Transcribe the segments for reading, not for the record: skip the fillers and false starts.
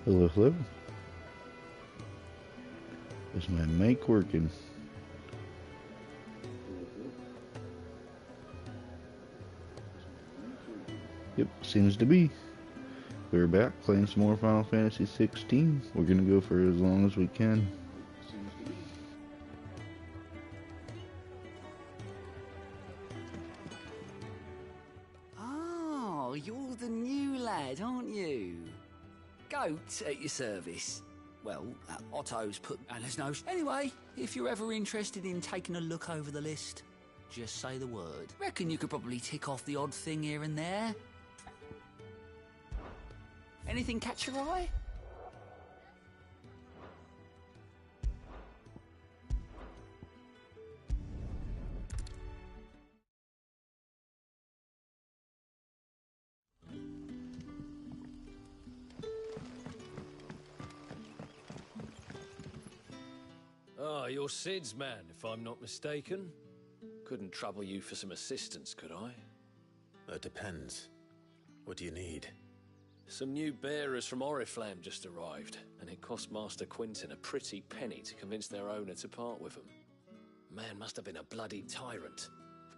Hello, hello. Is my mic working? Yep, seems to be. We're back playing some more Final Fantasy XVI. We're gonna go for as long as we can. Oh, you're the new lad, aren't you? Goat at your service. Well, Otto's put... And there's no... Anyway, if you're ever interested in taking a look over the list, just say the word. Reckon you could probably tick off the odd thing here and there. Anything catch your eye? Ah, you're Sid's man, if I'm not mistaken. Couldn't trouble you for some assistance, could I? That depends. What do you need? Some new bearers from Oriflamme just arrived, and it cost Master Quintin a pretty penny to convince their owner to part with them. Man must have been a bloody tyrant.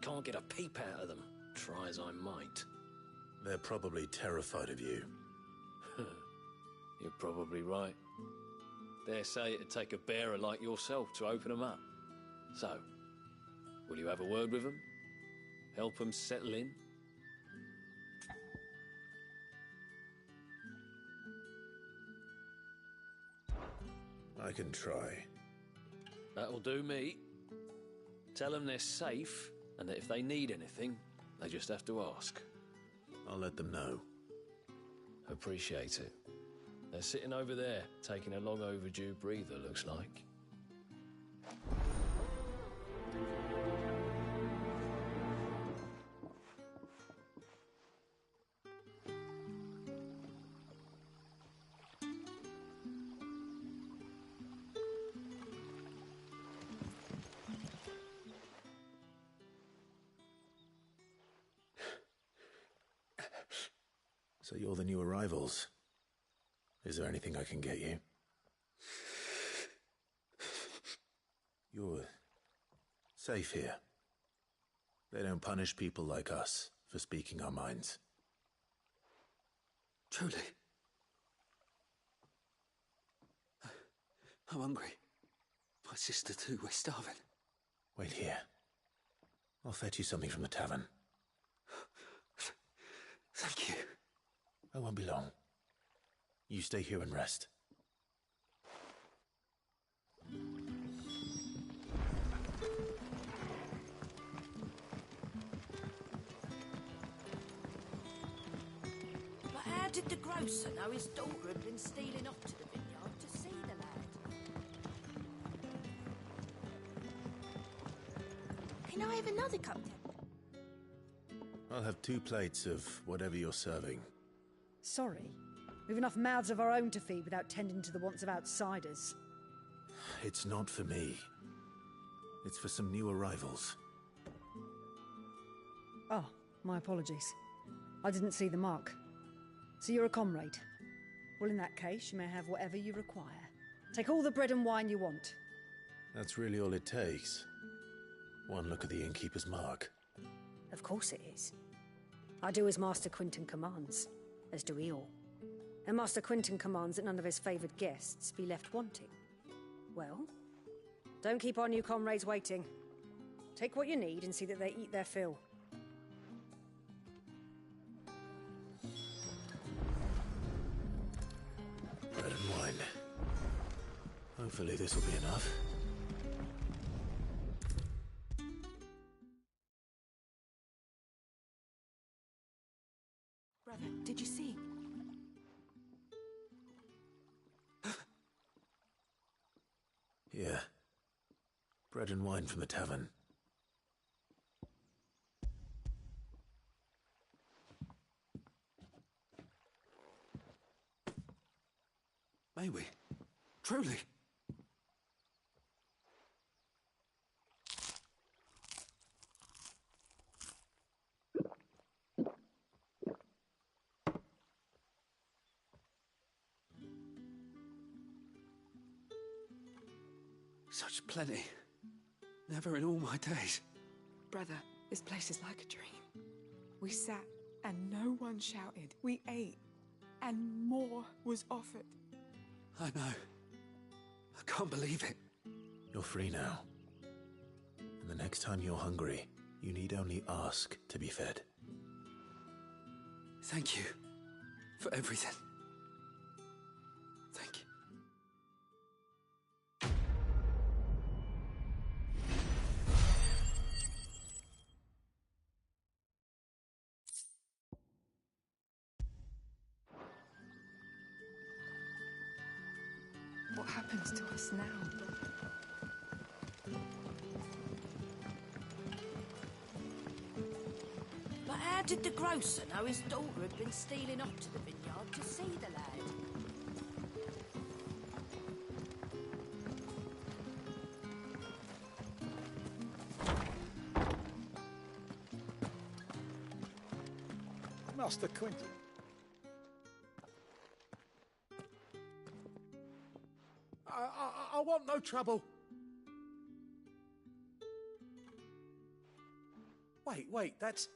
Can't get a peep out of them, try as I might. They're probably terrified of you. You're probably right. Dare say it'd take a bearer like yourself to open them up. So, will you have a word with them? Help them settle in? I can try. That'll do me. Tell them they're safe, and that if they need anything, they just have to ask. I'll let them know. Appreciate it. They're sitting over there, taking a long overdue breather, looks like. So you're the new arrivals. Is there anything I can get you? You're safe here. They don't punish people like us for speaking our minds. Truly. I'm hungry. My sister too, we're starving. Wait here. I'll fetch you something from the tavern. Thank you. I won't be long. You stay here and rest. But how did the grocer know his daughter had been stealing off to the vineyard to see the lad? Can I have another cup then? I'll have 2 plates of whatever you're serving. Sorry. We've enough mouths of our own to feed without tending to the wants of outsiders. It's not for me. It's for some new arrivals. Oh, my apologies. I didn't see the mark. So you're a comrade. Well, in that case, you may have whatever you require. Take all the bread and wine you want. That's really all it takes. One look at the innkeeper's mark. Of course it is. I do as Master Quintin commands, as do we all. And Master Quintin commands that none of his favoured guests be left wanting. Well, don't keep our new comrades waiting. Take what you need and see that they eat their fill. Bread and wine. Hopefully this will be enough. Brother, did you see? Yeah. Bread and wine from the tavern. May we? Truly? Such plenty. Never in all my days. Brother, this place is like a dream. We sat and no one shouted. We ate and more was offered. I know. I can't believe it. You're free now. And the next time you're hungry, you need only ask to be fed. Thank you for everything. Thank you. What happens to us now? But how did the grocer know his daughter had been stealing off to the vineyard to see the lad? Master Quintin. I want no trouble. Wait, that's...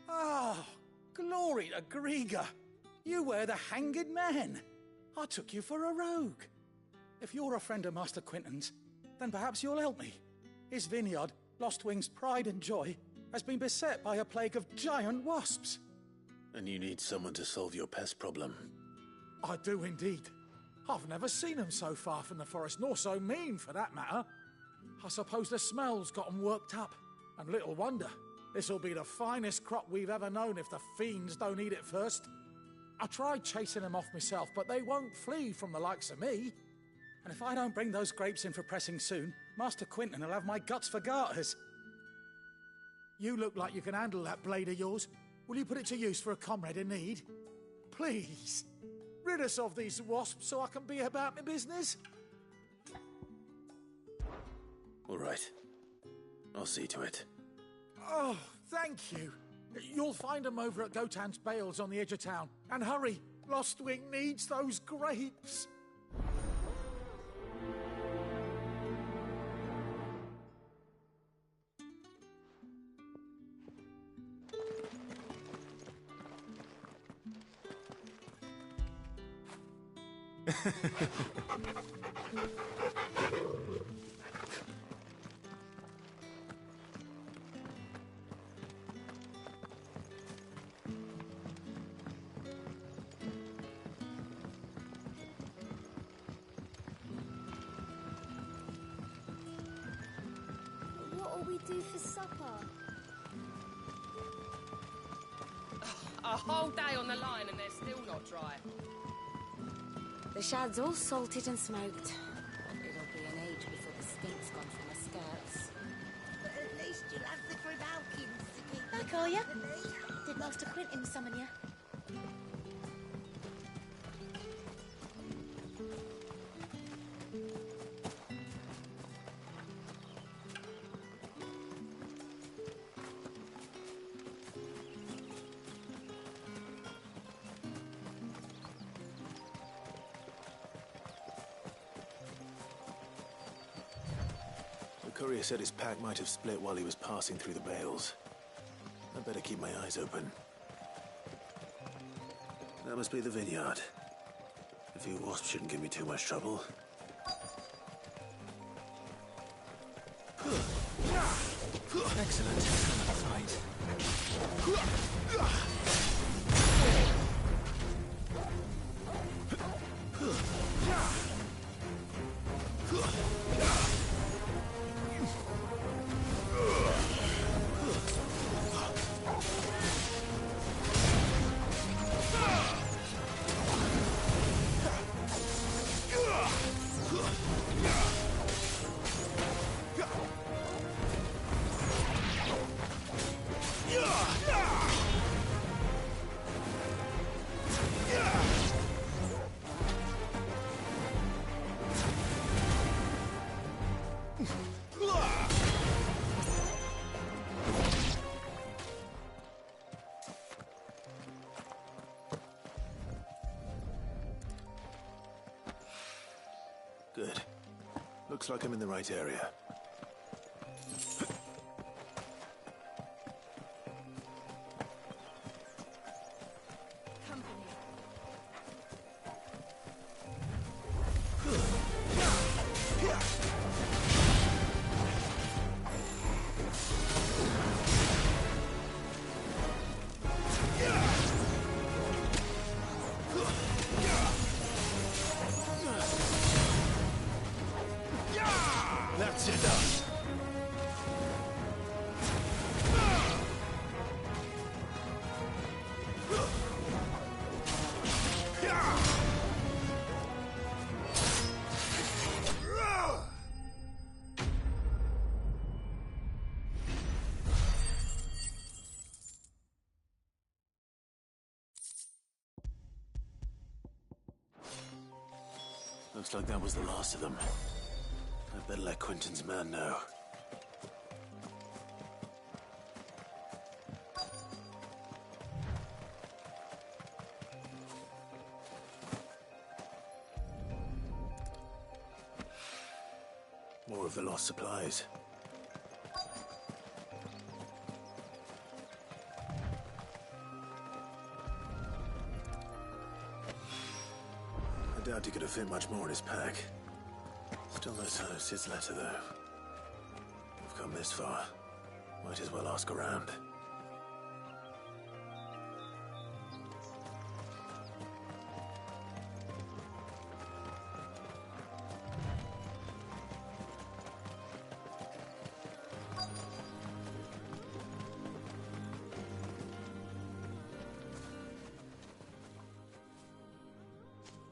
Ah, glory to Grieger. You were the hanged man. I took you for a rogue. If you're a friend of Master Quintin's, then perhaps you'll help me. His vineyard, Lostwing's pride and joy, has been beset by a plague of giant wasps. And you need someone to solve your pest problem. I do indeed. I've never seen them so far from the forest, nor so mean, for that matter. I suppose the smell's got 'em worked up, and little wonder. This'll be the finest crop we've ever known if the fiends don't eat it first. I tried chasing them off myself, but they won't flee from the likes of me. And if I don't bring those grapes in for pressing soon, Master Quintin will have my guts for garters. You look like you can handle that blade of yours. Will you put it to use for a comrade in need? Please. Rid us of these wasps so I can be about my business. All right. I'll see to it. Oh, thank you. You'll find them over at Gotan's Bales on the edge of town. And hurry, Lostwing needs those grapes. What'll we do for supper? A whole day on the line and they're still not dry. The shad's all salted and smoked. It'll be an age before the stink's gone from my skirts. But at least you'll have the grimalkins to keep Back you are ya? company. Did Master Quintin summon you? The courier said his pack might have split while he was passing through the bales. I'd better keep my eyes open. That must be the vineyard. A few wasps shouldn't give me too much trouble. Excellent fight. Yeah! Looks like I'm in the right area. That's enough. Looks like that was the last of them. I'd better let Quentin's man know. More of the lost supplies. I doubt he could have fit much more in his pack. Still no sign of Sid's letter, though. We've come this far. Might as well ask around.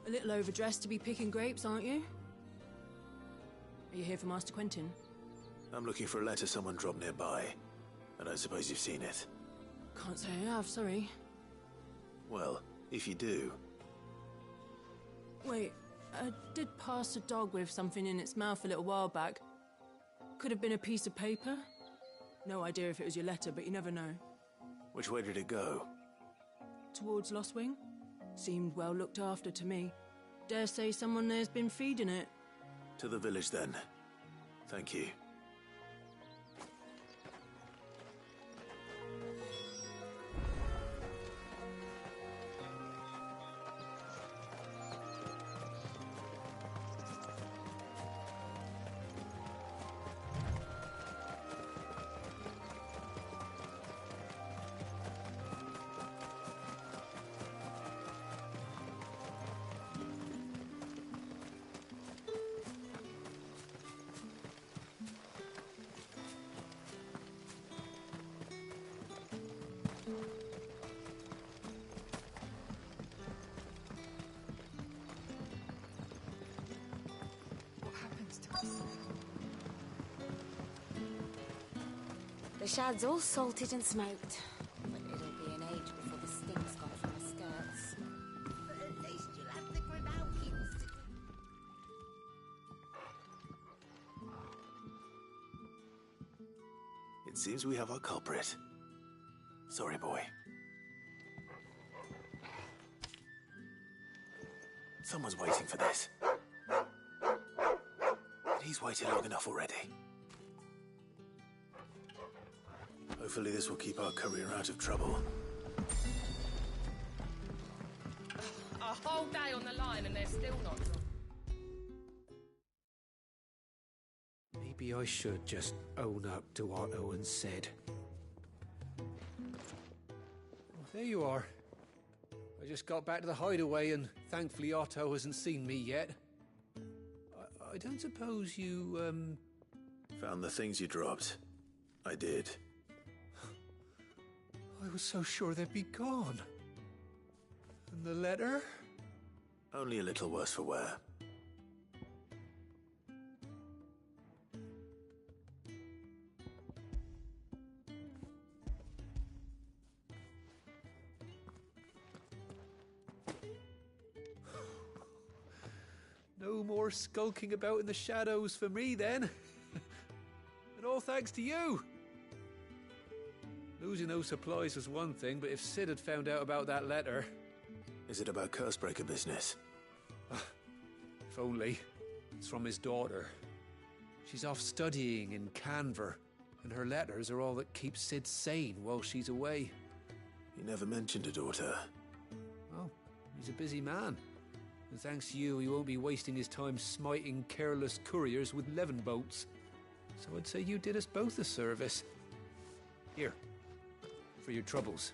A little overdressed to be picking grapes, aren't you? Are you here for Master Quentin? I'm looking for a letter someone dropped nearby. I don't suppose you've seen it. Can't say I have, sorry. Well, if you do... Wait, I did pass a dog with something in its mouth a little while back. Could have been a piece of paper. No idea if it was your letter, but you never know. Which way did it go? Towards Lostwing? Seemed well looked after to me. Dare say someone there's been feeding it. To the village, then. Thank you. The shad's all salted and smoked, but it'll be an age before the stink's gone from her skirts. But at least you'll have the Grimalkins to... It seems we have our culprit. Sorry, boy. Someone's waiting for this. And he's waited long enough already. Hopefully this will keep our career out of trouble. A whole day on the line and they're still not drunk. Maybe I should just own up to what Owen said. Well, there you are. I just got back to the hideaway and thankfully Otto hasn't seen me yet. I don't suppose you, Found the things you dropped. I did. I was so sure they'd be gone. And the letter? Only a little worse for wear. No more skulking about in the shadows for me, then. And all thanks to you. Losing those supplies was one thing, but if Sid had found out about that letter... Is it about Cursebreaker business? If only. It's from his daughter. She's off studying in Canver, and her letters are all that keep Sid sane while she's away. You never mentioned a daughter. Well, he's a busy man. And thanks to you, he won't be wasting his time smiting careless couriers with levin bolts. So I'd say you did us both a service. Here, for your troubles.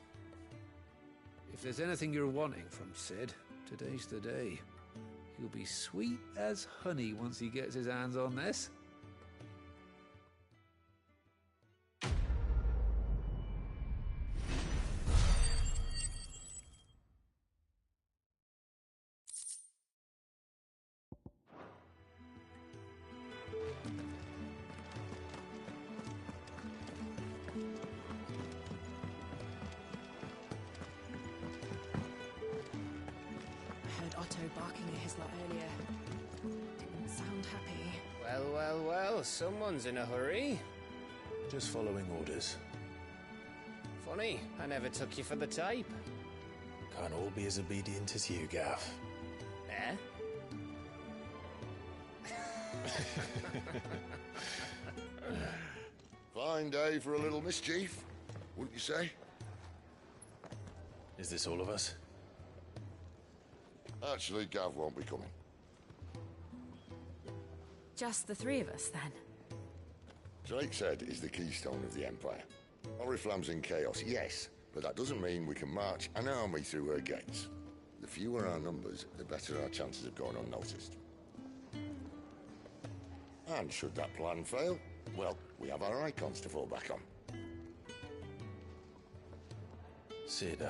If there's anything you're wanting from Sid, today's the day. He'll be sweet as honey once he gets his hands on this. Barking at his lot earlier. Didn't sound happy. Well, well, well, someone's in a hurry. Just following orders. Funny, I never took you for the type. Can't all be as obedient as you, Gav. Eh? Fine day for a little mischief, wouldn't you say? Is this all of us? Actually, Gav won't be coming. Just the three of us, then? Drake's Head is the keystone of the Empire. Oriflamme's in chaos, yes, but that doesn't mean we can march an army through her gates. The fewer our numbers, the better our chances of going unnoticed. And should that plan fail, well, we have our icons to fall back on. Sid,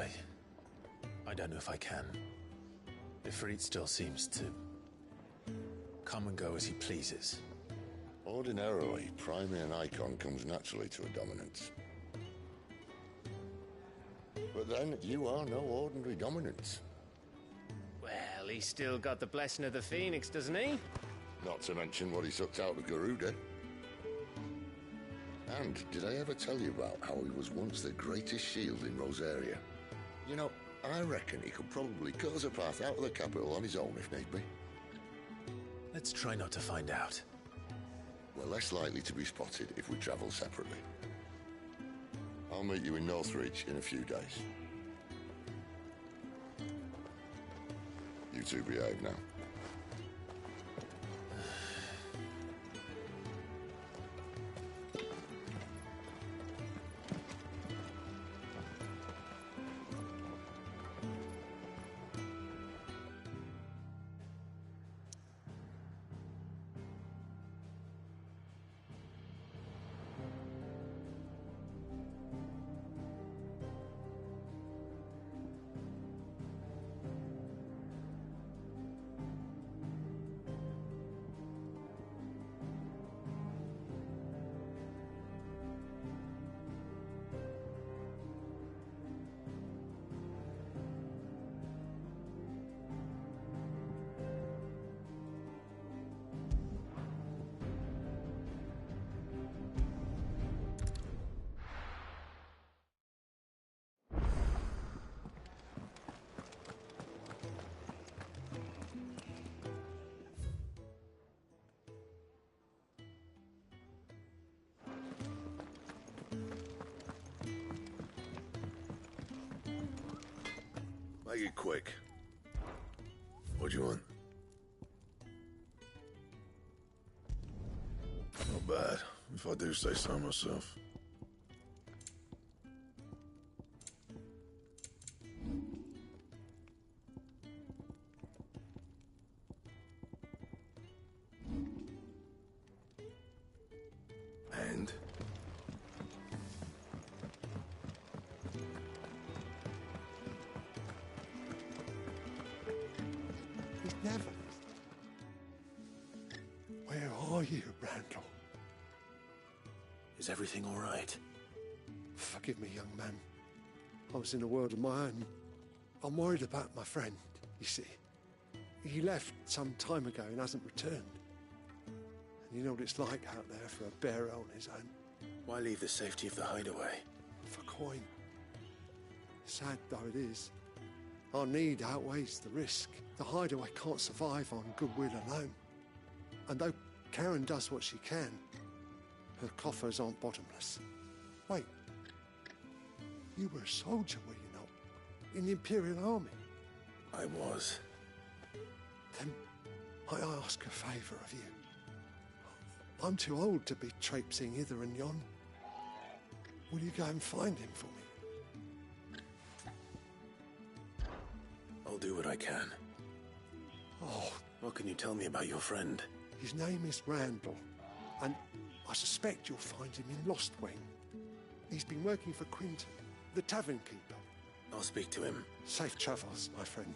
I don't know if I can. Ifrit still seems to come and go as he pleases. Ordinarily, priming an icon comes naturally to a dominance. But then, you are no ordinary dominance. Well, he's still got the blessing of the Phoenix, doesn't he? Not to mention what he sucked out of Garuda. And did I ever tell you about how he was once the greatest shield in Rosaria? You know, I reckon he could probably cut us a path out of the capital on his own if need be. Let's try not to find out. We're less likely to be spotted if we travel separately. I'll meet you in Northridge in a few days. You two behave now. Make it quick. What do you want? Not bad, if I do say so myself. And? Never. Where are you, Randall? Is everything all right? Forgive me, young man. I was in a world of my own. I'm worried about my friend, you see. He left some time ago and hasn't returned. And you know what it's like out there for a bearer on his own. Why leave the safety of the hideaway? For coin. Sad though it is, our need outweighs the risk. The hideaway can't survive on goodwill alone. And though Karen does what she can. Her coffers aren't bottomless. Wait. You were a soldier, were you not? In the Imperial Army? I was. Then I ask a favour of you. I'm too old to be traipsing hither and yon. Will you go and find him for me? I'll do what I can. Oh. What can you tell me about your friend? His name is Randall, and I suspect you'll find him in Lost Wing. He's been working for Quinton, the tavern keeper. I'll speak to him. Safe travels, my friend.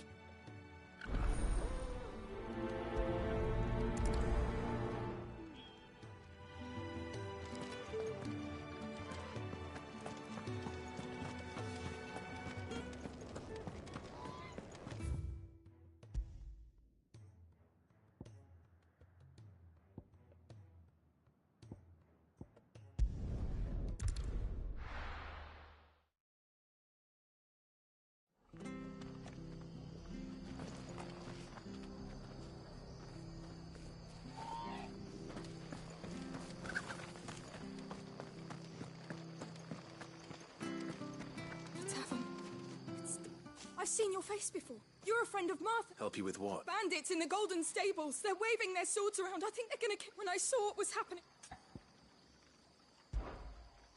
I've seen your face before. You're a friend of Martha. Help you with what? Bandits in the Golden Stables. They're waving their swords around. I think they're gonna kill. When I saw what was happening.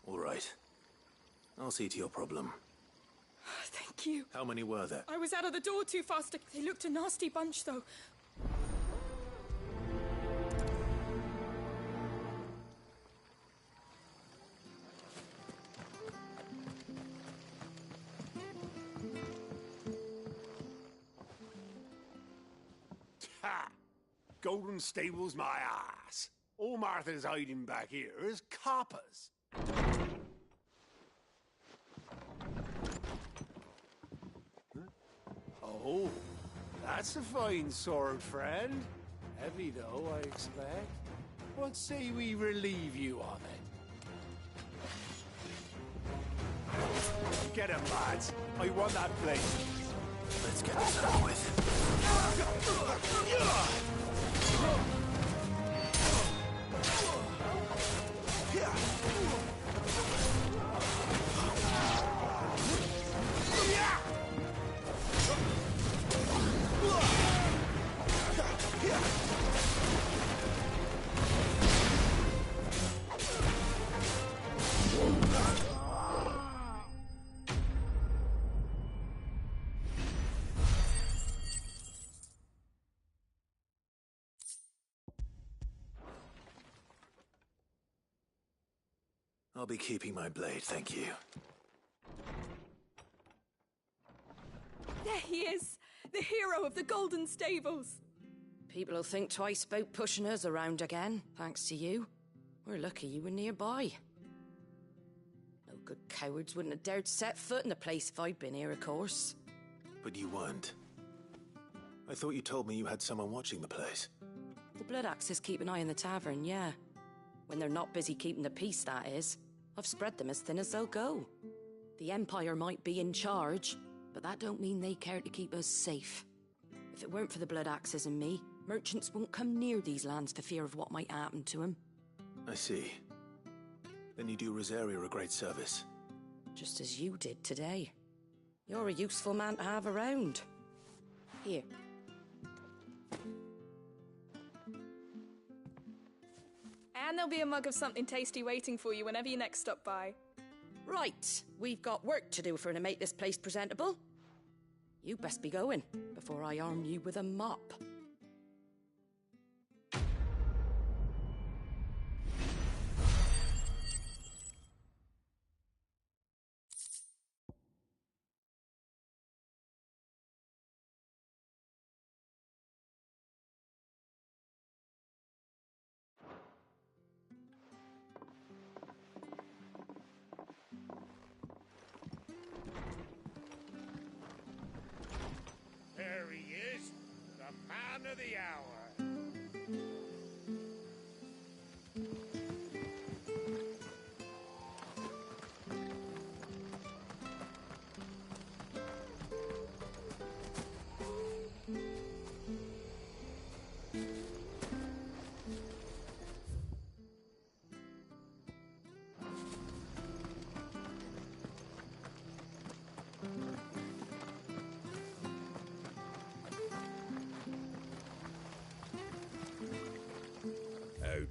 All right. I'll see to your problem. Thank you. How many were there? I was out of the door too fast. They looked a nasty bunch, though. Ha! Golden Stables my ass. All Martha's hiding back here is coppers. Oh, that's a fine sword, friend. Heavy, though, I expect. What say we relieve you of it? Get him, lads. I want that blade. Let's get this over with. I'll be keeping my blade, thank you. There he is! The hero of the Golden Stables! People will think twice about pushing us around again, thanks to you. We're lucky you were nearby. No good cowards wouldn't have dared set foot in the place if I'd been here, of course. But you weren't. I thought you told me you had someone watching the place. The Blood Axes keep an eye on the tavern, yeah. When they're not busy keeping the peace, that is. I've spread them as thin as they'll go. The Empire might be in charge, but that don't mean they care to keep us safe. If it weren't for the Blood Axes and me, merchants won't come near these lands for fear of what might happen to them. I see. Then you do Rosaria a great service. Just as you did today. You're a useful man to have around. Here. And there'll be a mug of something tasty waiting for you whenever you next stop by. Right, we've got work to do for to make this place presentable. You best be going, before I arm you with a mop. There he is, the man of the hour.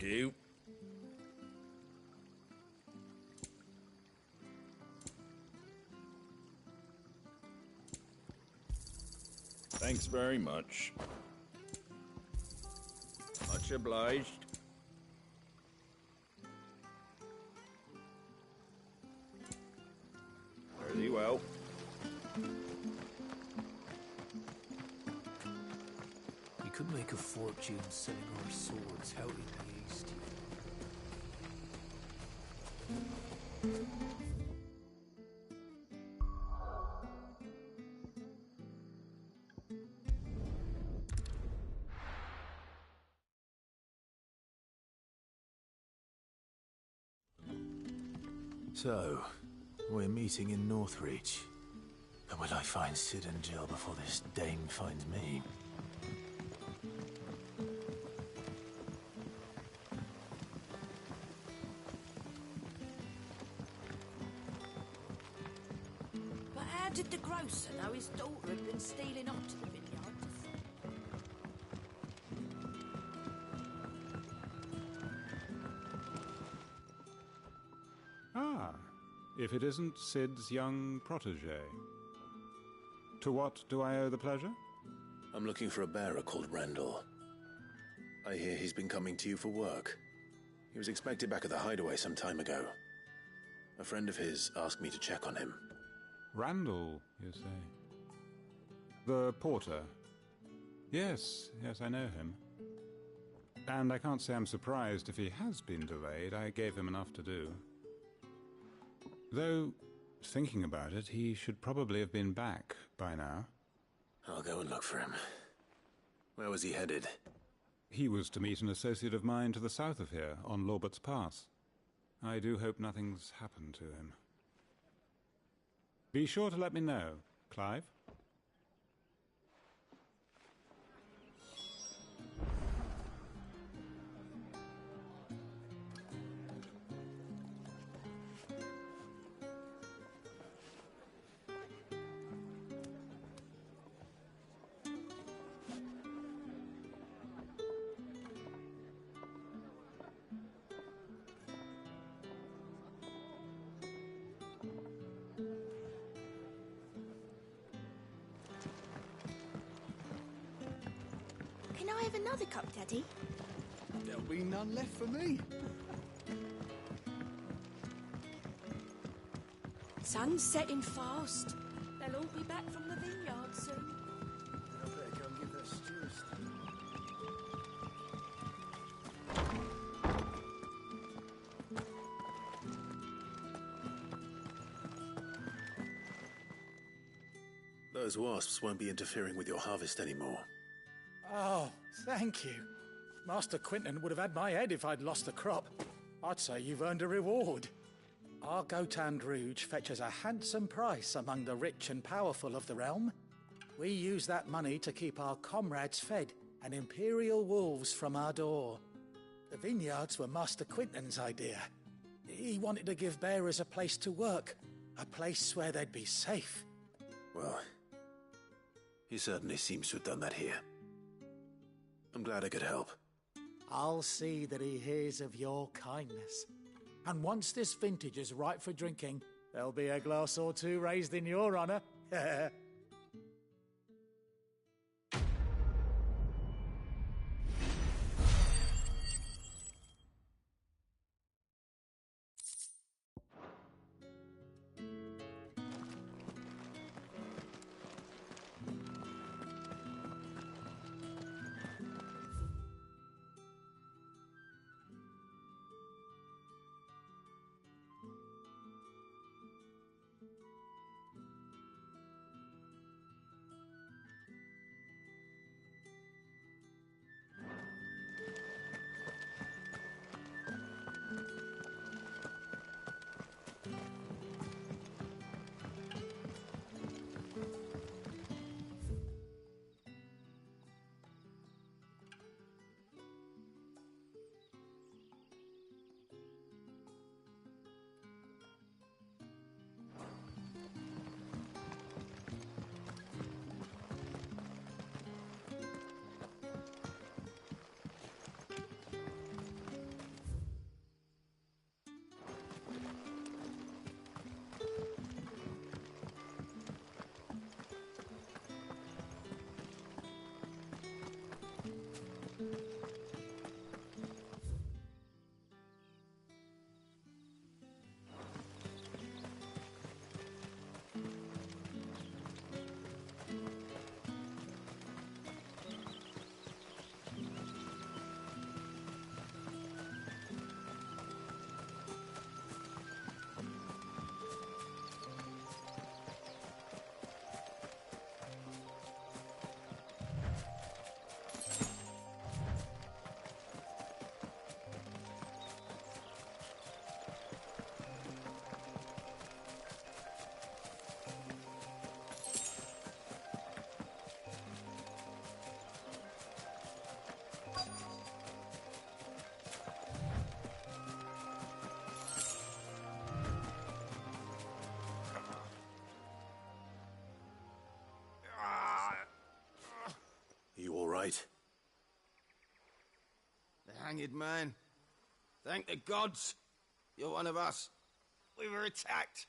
do. Thanks very much. Much obliged. Very well. We could make a fortune selling our swords out in the East. So, we're meeting in Northreach. But will I find Sid and Jill before this dame finds me? But how did the grocer know his daughter had been stealing off to the vineyard? Ah, if it isn't Sid's young protege. To what do I owe the pleasure? I'm looking for a bearer called Randall. I hear he's been coming to you for work. He was expected back at the hideaway some time ago. A friend of his asked me to check on him. Randall, you say? The porter? Yes, I know him. And I can't say I'm surprised if he has been delayed. I gave him enough to do. Though, thinking about it, he should probably have been back by now. I'll go and look for him. Where was he headed? He was to meet an associate of mine to the south of here, on Lorbert's Pass. I do hope nothing's happened to him. Be sure to let me know, Clive. Can I have another cup, Daddy? There'll be none left for me. Sun's setting fast. They'll all be back from the vineyard soon. I better go and give that steward. Those wasps won't be interfering with your harvest anymore. Oh, thank you. Master Quinton would have had my head if I'd lost the crop. I'd say you've earned a reward. Our Gotand Rouge fetches a handsome price among the rich and powerful of the realm. We use that money to keep our comrades fed and imperial wolves from our door. The vineyards were Master Quinton's idea. He wanted to give bearers a place to work, a place where they'd be safe. Well, he certainly seems to have done that here. I'm glad I could help. I'll see that he hears of your kindness. And once this vintage is ripe for drinking, there'll be a glass or two raised in your honor. right? The hanged man. Thank the gods. You're one of us. We were attacked.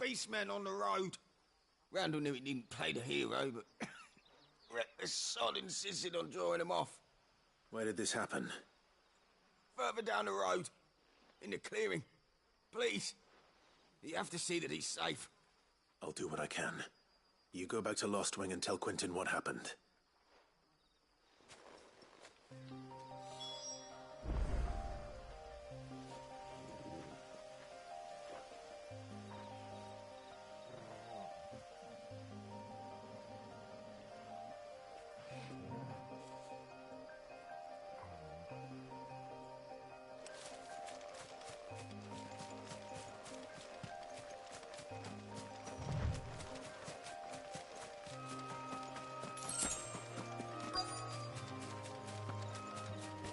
Beastmen on the road. Randall knew he didn't play the hero, but the sod insisted on drawing him off. Where did this happen? Further down the road. In the clearing. Please. You have to see that he's safe. I'll do what I can. You go back to Lost Wing and tell Quentin what happened.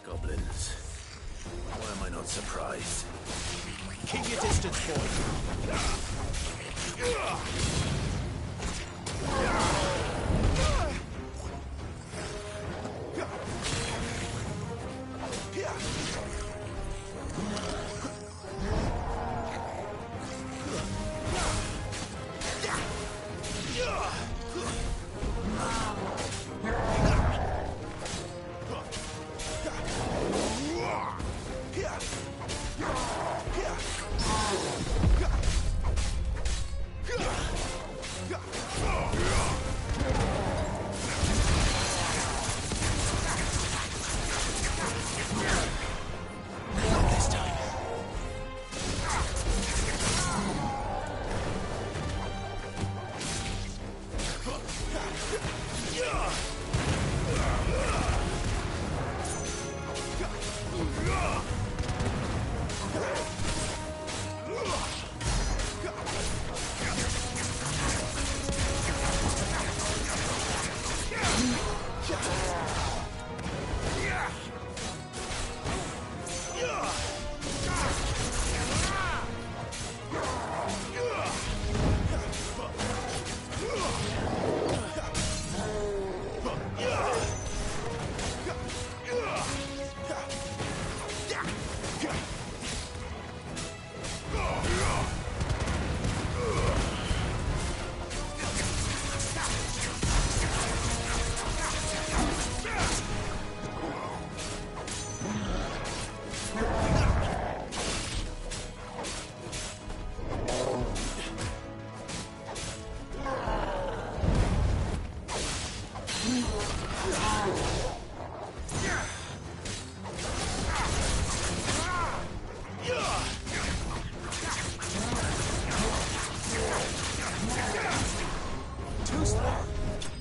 Goblins. Why am I not surprised? Keep your distance, boy.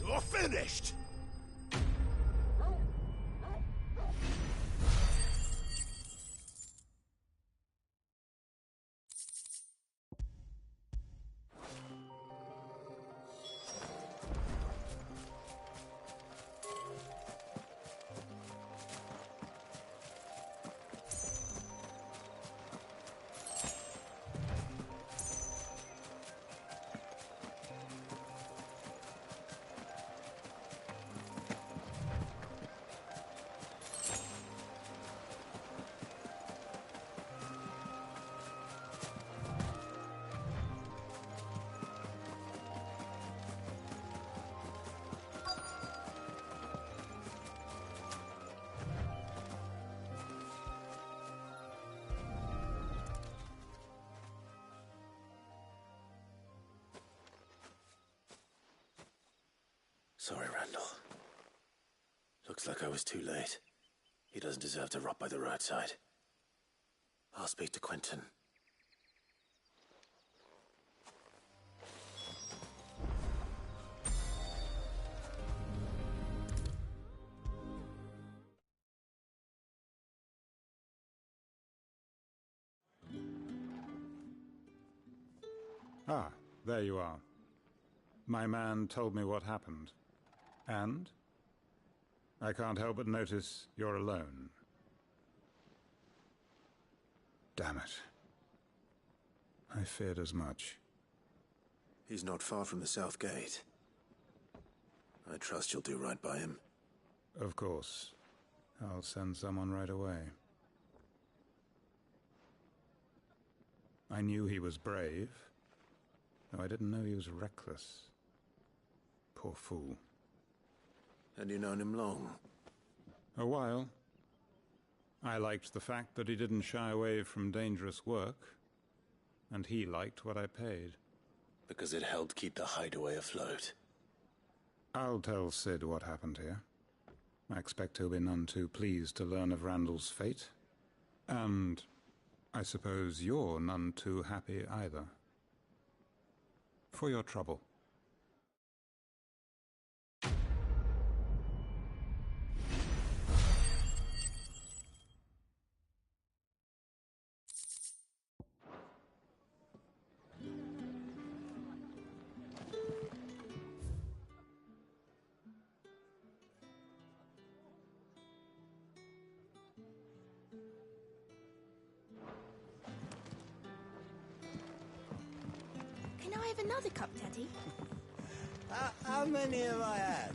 You're finished! Sorry, Randall. Looks like I was too late. He doesn't deserve to rot by the roadside. I'll speak to Quentin. Ah, there you are. My man told me what happened. And? I can't help but notice you're alone. Damn it. I feared as much. He's not far from the south gate. I trust you'll do right by him. Of course. I'll send someone right away. I knew he was brave, though I didn't know he was reckless. Poor fool. Had you known him long? A while. I liked the fact that he didn't shy away from dangerous work, and he liked what I paid. Because it helped keep the hideaway afloat. I'll tell Sid what happened here. I expect he'll be none too pleased to learn of Randall's fate. And I suppose you're none too happy either. For your trouble. Can I have another cup, Daddy? How many have I had?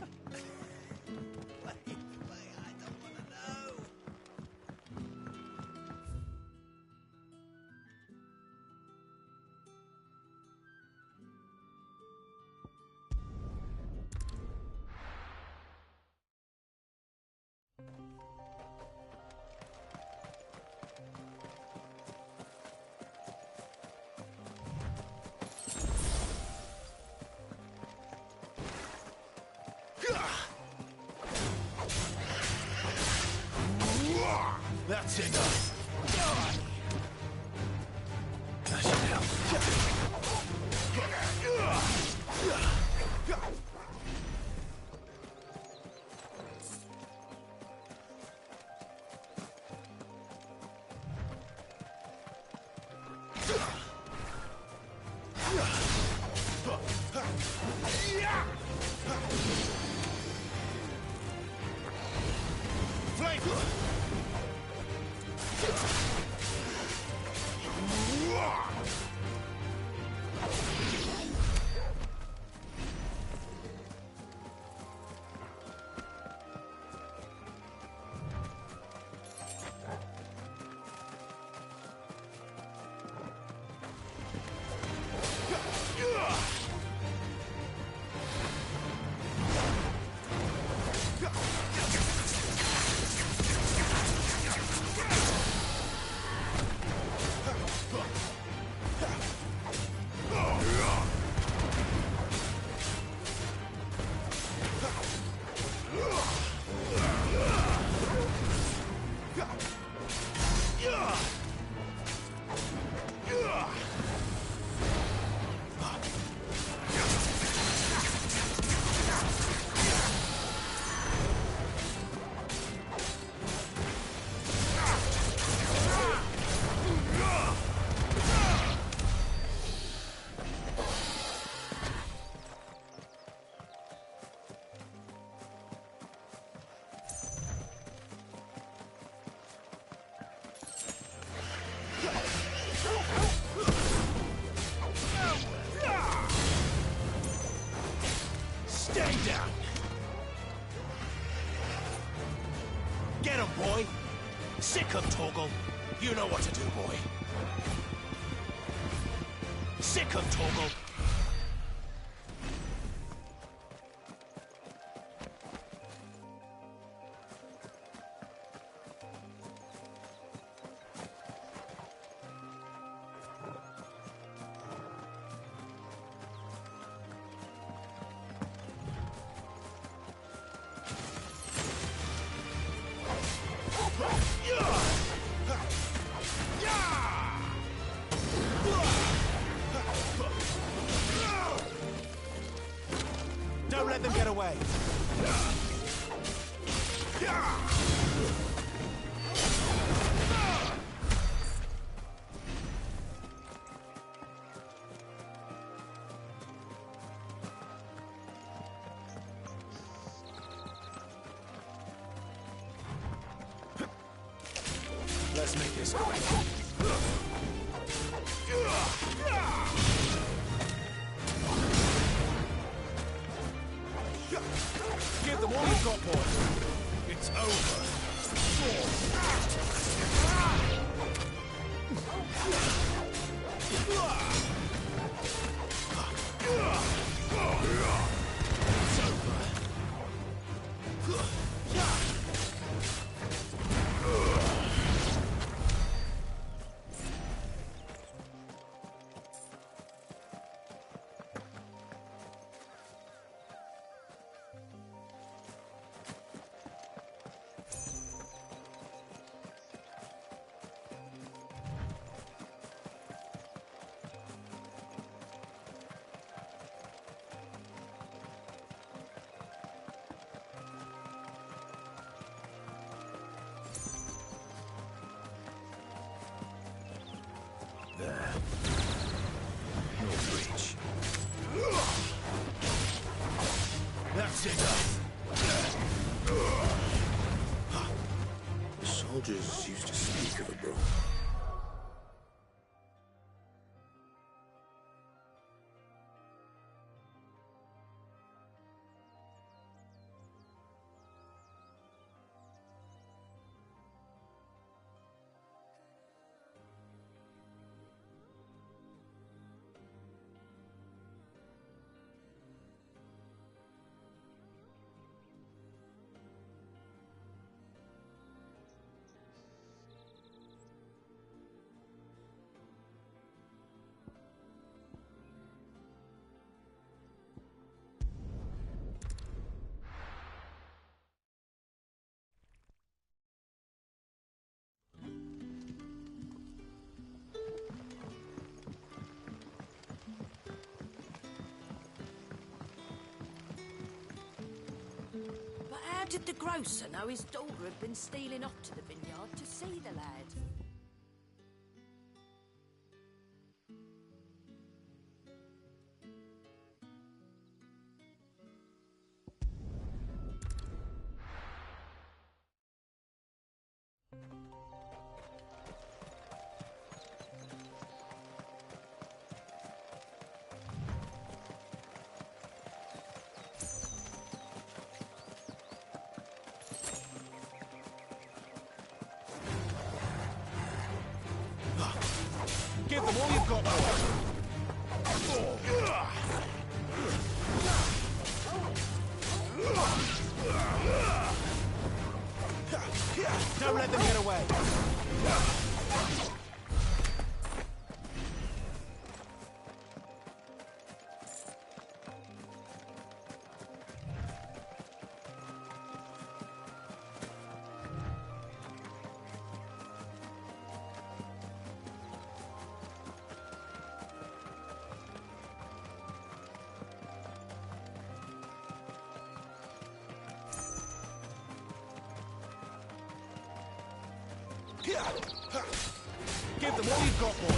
That's enough. That should help. Stay down! Get him, boy! Sick him, Torgal! You know what to do, boy! Sick him, Torgal! Don't let them get away! Let's make this quick. Give them all you've got, boys. It's over. There. No breach. That's enough. The soldiers used to speak of a broom. But how did the grocer know his daughter had been stealing off to the vineyard to see the lad? Give them all you've got, boy. Don't let them get away. Give them all you've got, boy.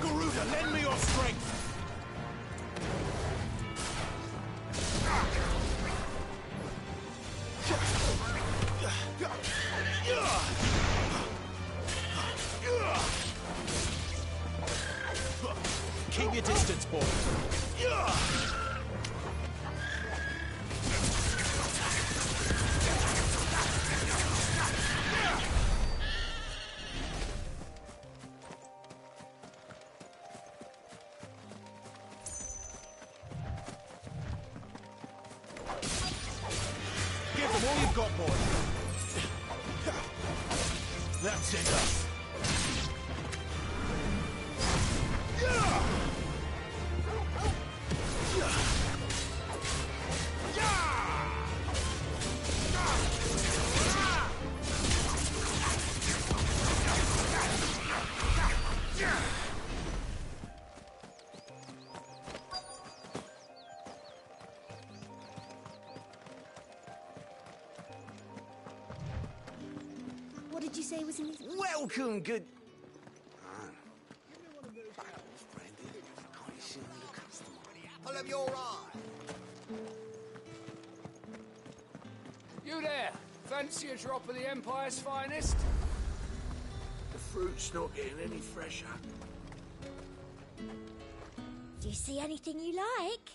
Garuda, lend me your strength! Keep your distance, boy. you got, boy? That's enough. What did you say was in his... Welcome, good... Apple of your eye. You there! Fancy a drop of the Empire's finest? The fruit's not getting any fresher. Do you see anything you like?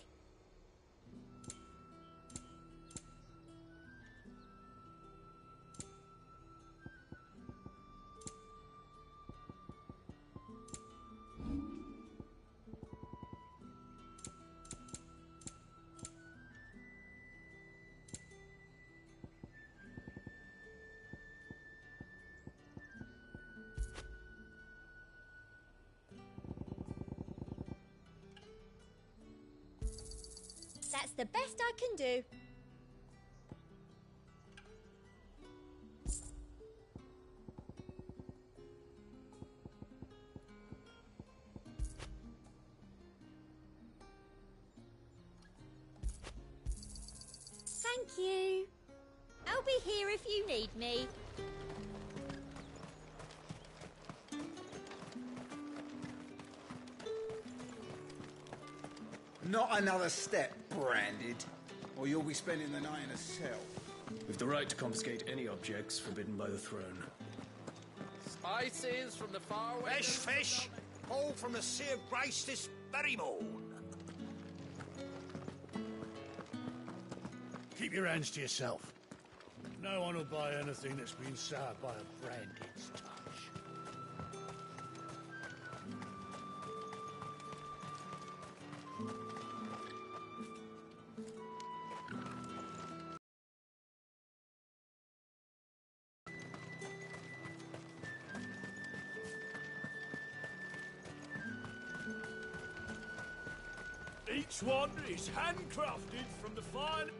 That's the best I can do. Thank you. I'll be here if you need me. Not another step, branded, or you'll be spending the night in a cell. We've the right to confiscate any objects forbidden by the throne. Spices from the far west. Fish, all from the Sea of Grace this very morn. Keep your hands to yourself. No one will buy anything that's been soured by a branded's touch. Each one is handcrafted from the fine...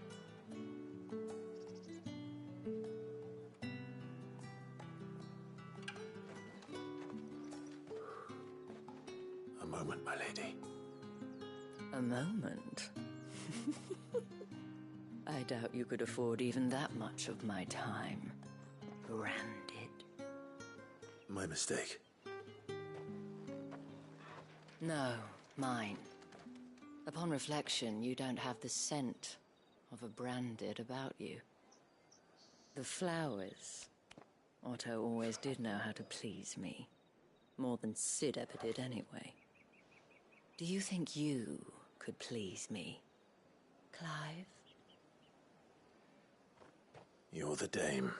A moment, my lady. A moment? I doubt you could afford even that much of my time. Branded. My mistake. No, mine. Upon reflection, you don't have the scent of a branded about you. The flowers. Otto always did know how to please me. More than Sid ever did anyway. Do you think you could please me, Clive? You're the dame.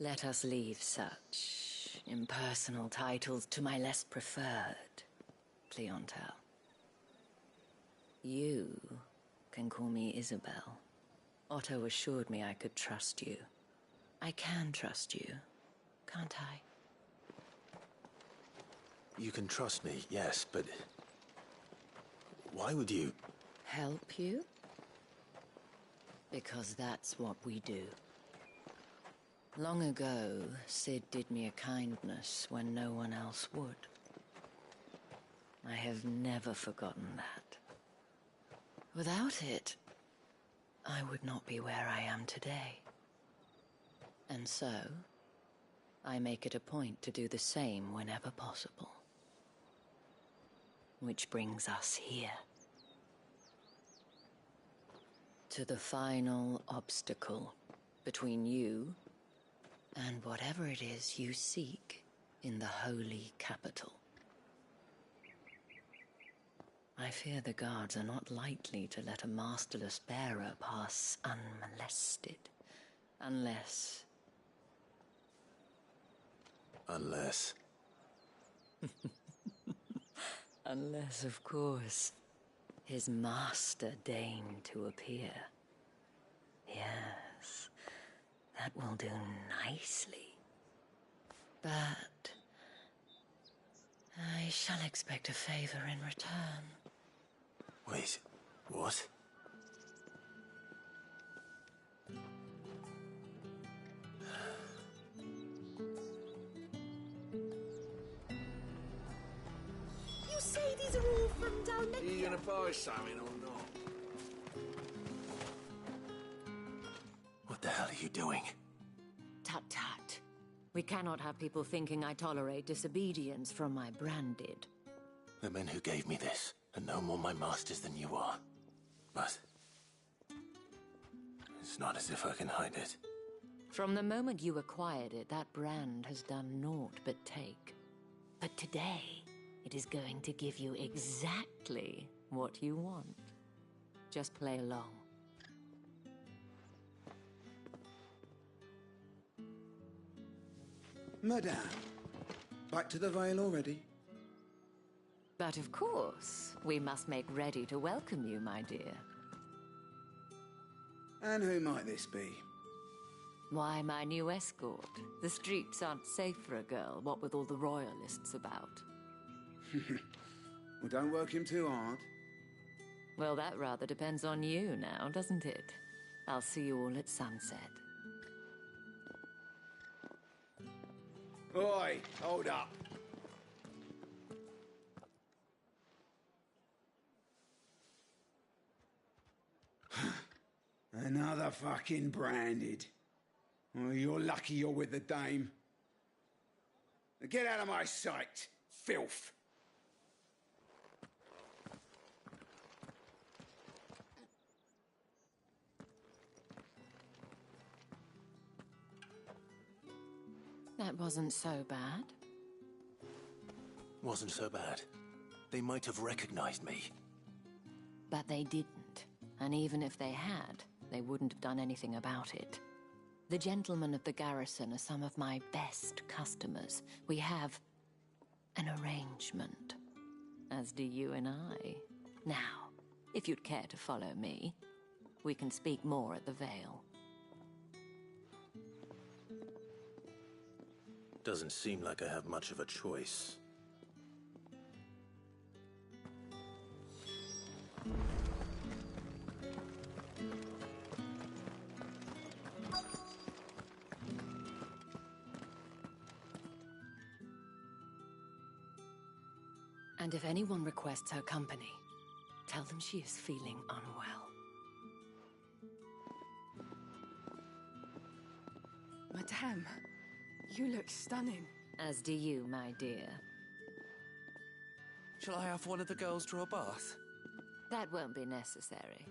Let us leave such impersonal titles to my less preferred clientele. You can call me Isabel. Otto assured me I could trust you. I can trust you, can't I? You can trust me, yes, but... why would you... Help you? Because that's what we do. Long ago, Sid did me a kindness when no one else would. I have never forgotten that. Without it, I would not be where I am today. And so, I make it a point to do the same whenever possible. Which brings us here. To the final obstacle between you and whatever it is you seek in the holy capital. I fear the guards are not likely to let a masterless bearer pass unmolested, unless... Unless... Unless, of course, His master deigned to appear. Yes, that will do nicely. But I shall expect a favor in return. Wait, what? You say these are all from down there? Are you gonna buy something or not? What the hell are you doing? Tut-tut. We cannot have people thinking I tolerate disobedience from my branded. The men who gave me this are no more my masters than you are. But it's not as if I can hide it. From the moment you acquired it, that brand has done naught but take. But today, it is going to give you exactly what you want. Just play along. Madame, back to the Vale already? But of course, we must make ready to welcome you, my dear. And who might this be? Why, my new escort. The streets aren't safe for a girl, what with all the royalists about. Well, don't work him too hard. Well, that rather depends on you now, doesn't it? I'll see you all at sunset. Oi, hold up. Another fucking branded. Well, you're lucky you're with the dame. Now get out of my sight, filth. That wasn't so bad. Wasn't so bad. They might have recognized me. But they didn't. And even if they had, they wouldn't have done anything about it. The gentlemen of the garrison are some of my best customers. We have an arrangement, as do you and I. Now, if you'd care to follow me, we can speak more at the Vale. Doesn't seem like I have much of a choice. And if anyone requests her company, tell them she is feeling unwell. Madame, you look stunning. As do you, my dear. Shall I have one of the girls draw a bath? That won't be necessary.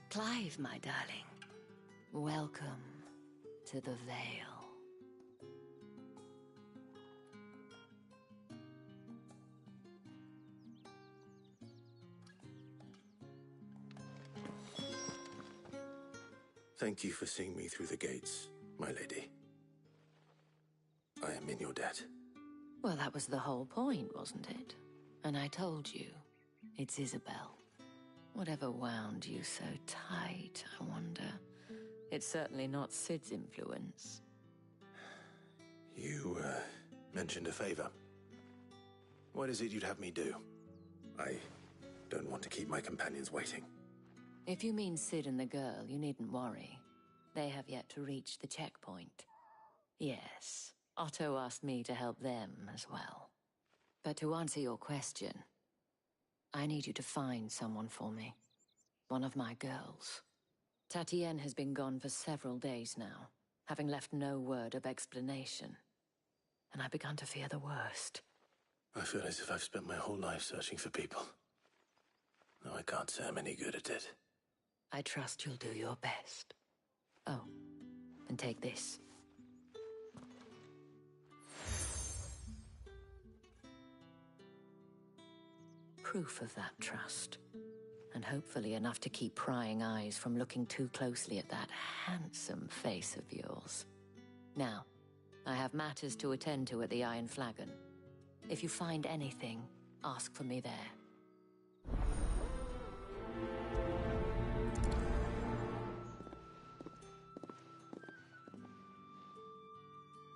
Clive, my darling. Welcome to the Vale. Thank you for seeing me through the gates, my lady. I am in your debt. Well, that was the whole point, wasn't it? And I told you, it's Isabel. Whatever wound you so tight, I wonder. It's certainly not Sid's influence. You, mentioned a favor. What is it you'd have me do? I don't want to keep my companions waiting. If you mean Sid and the girl, you needn't worry. They have yet to reach the checkpoint. Yes, Otto asked me to help them as well. But to answer your question, I need you to find someone for me. One of my girls. Tatienne has been gone for several days now, having left no word of explanation. And I've begun to fear the worst. I feel as if I've spent my whole life searching for people. No, I can't say I'm any good at it. I trust you'll do your best. Oh, and take this. Proof of that trust. And hopefully enough to keep prying eyes from looking too closely at that handsome face of yours. Now, I have matters to attend to at the Iron Flagon. If you find anything, ask for me there.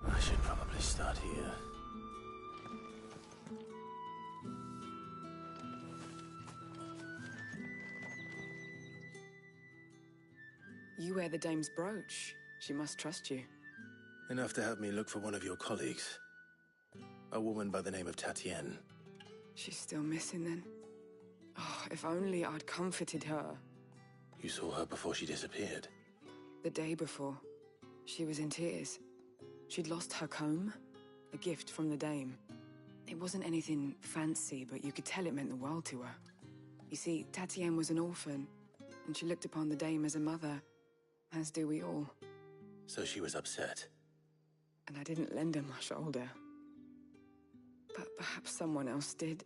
I should probably start here. You wear the dame's brooch. She must trust you. Enough to have me look for one of your colleagues. A woman by the name of Tatienne. She's still missing then. Oh, if only I'd comforted her. You saw her before she disappeared? The day before. She was in tears. She'd lost her comb, a gift from the dame. It wasn't anything fancy, but you could tell it meant the world to her. You see, Tatienne was an orphan, and she looked upon the dame as a mother, as do we all. So she was upset. And I didn't lend her my shoulder. But perhaps someone else did.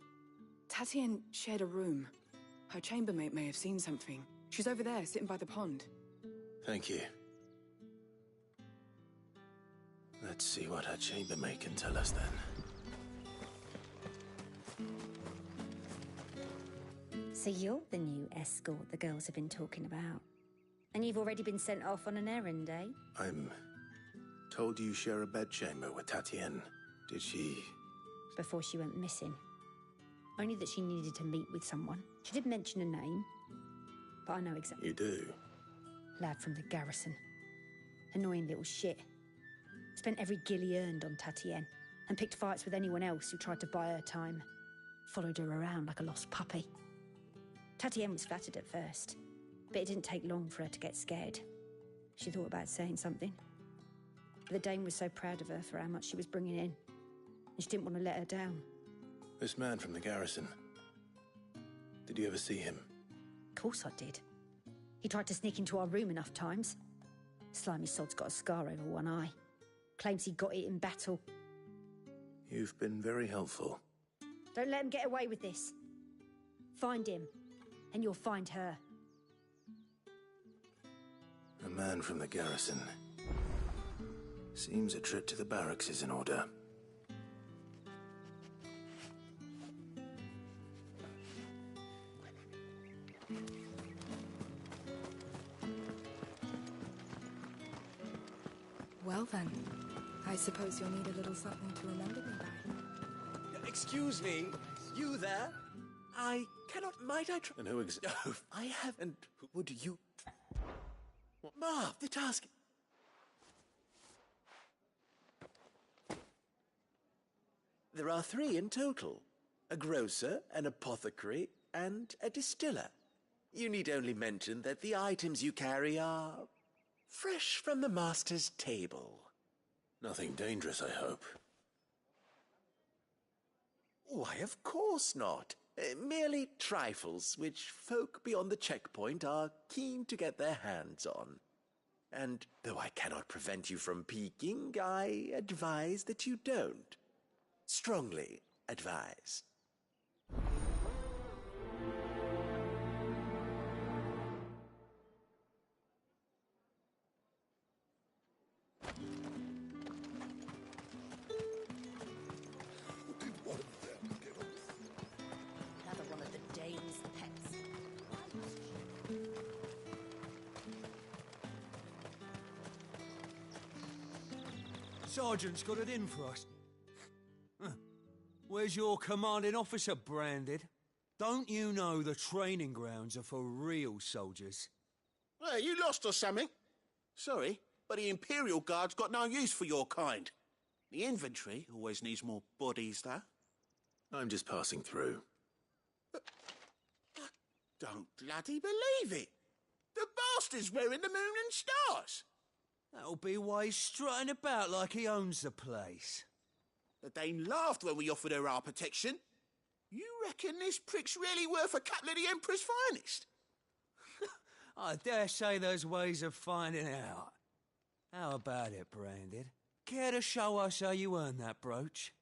Tatienne shared a room. Her chambermaid may have seen something. She's over there, sitting by the pond. Thank you. Let's see what her chambermaid can tell us then. So you're the new escort the girls have been talking about. And you've already been sent off on an errand, eh? I'm told you share a bedchamber with Tatienne. Did she... Before she went missing. Only that she needed to meet with someone. She did mention a name, but I know exactly. You do? Lad from the garrison. Annoying little shit. Spent every guil he earned on Tatienne, and picked fights with anyone else who tried to buy her time. Followed her around like a lost puppy. Tatienne was flattered at first, but it didn't take long for her to get scared. She thought about saying something. But the dame was so proud of her for how much she was bringing in, and she didn't want to let her down. This man from the garrison. Did you ever see him? Of course I did. He tried to sneak into our room enough times. Slimy sod's got a scar over one eye. Claims he got it in battle. You've been very helpful. Don't let him get away with this. Find him, and you'll find her. A man from the garrison. Seems a trip to the barracks is in order. Well then, I suppose you'll need a little something to remember me by. Excuse me, you there? Might I try? And who Oh, I haven't. Would you? Marv, the task. There are 3 in total. A grocer, an apothecary, and a distiller. You need only mention that the items you carry are fresh from the master's table. Nothing dangerous, I hope. Why, of course not. Merely trifles which folk beyond the checkpoint are keen to get their hands on. And though I cannot prevent you from peeking, I advise that you don't. Strongly advise. Another one of the dame's pets. Sergeant's got it in for us. Huh. Where's your commanding officer, Branded? Don't you know the training grounds are for real soldiers? Hey, you lost or something? Sorry, but the Imperial Guard's got no use for your kind. The infantry always needs more bodies, though. I'm just passing through. I don't bloody believe it. The bastard's wearing the moon and stars. That'll be why he's strutting about like he owns the place. The dame laughed when we offered her our protection. You reckon this prick's really worth a couple of the Emperor's finest? I dare say there's ways of finding out. How about it, Branded? Care to show us how you earned that brooch?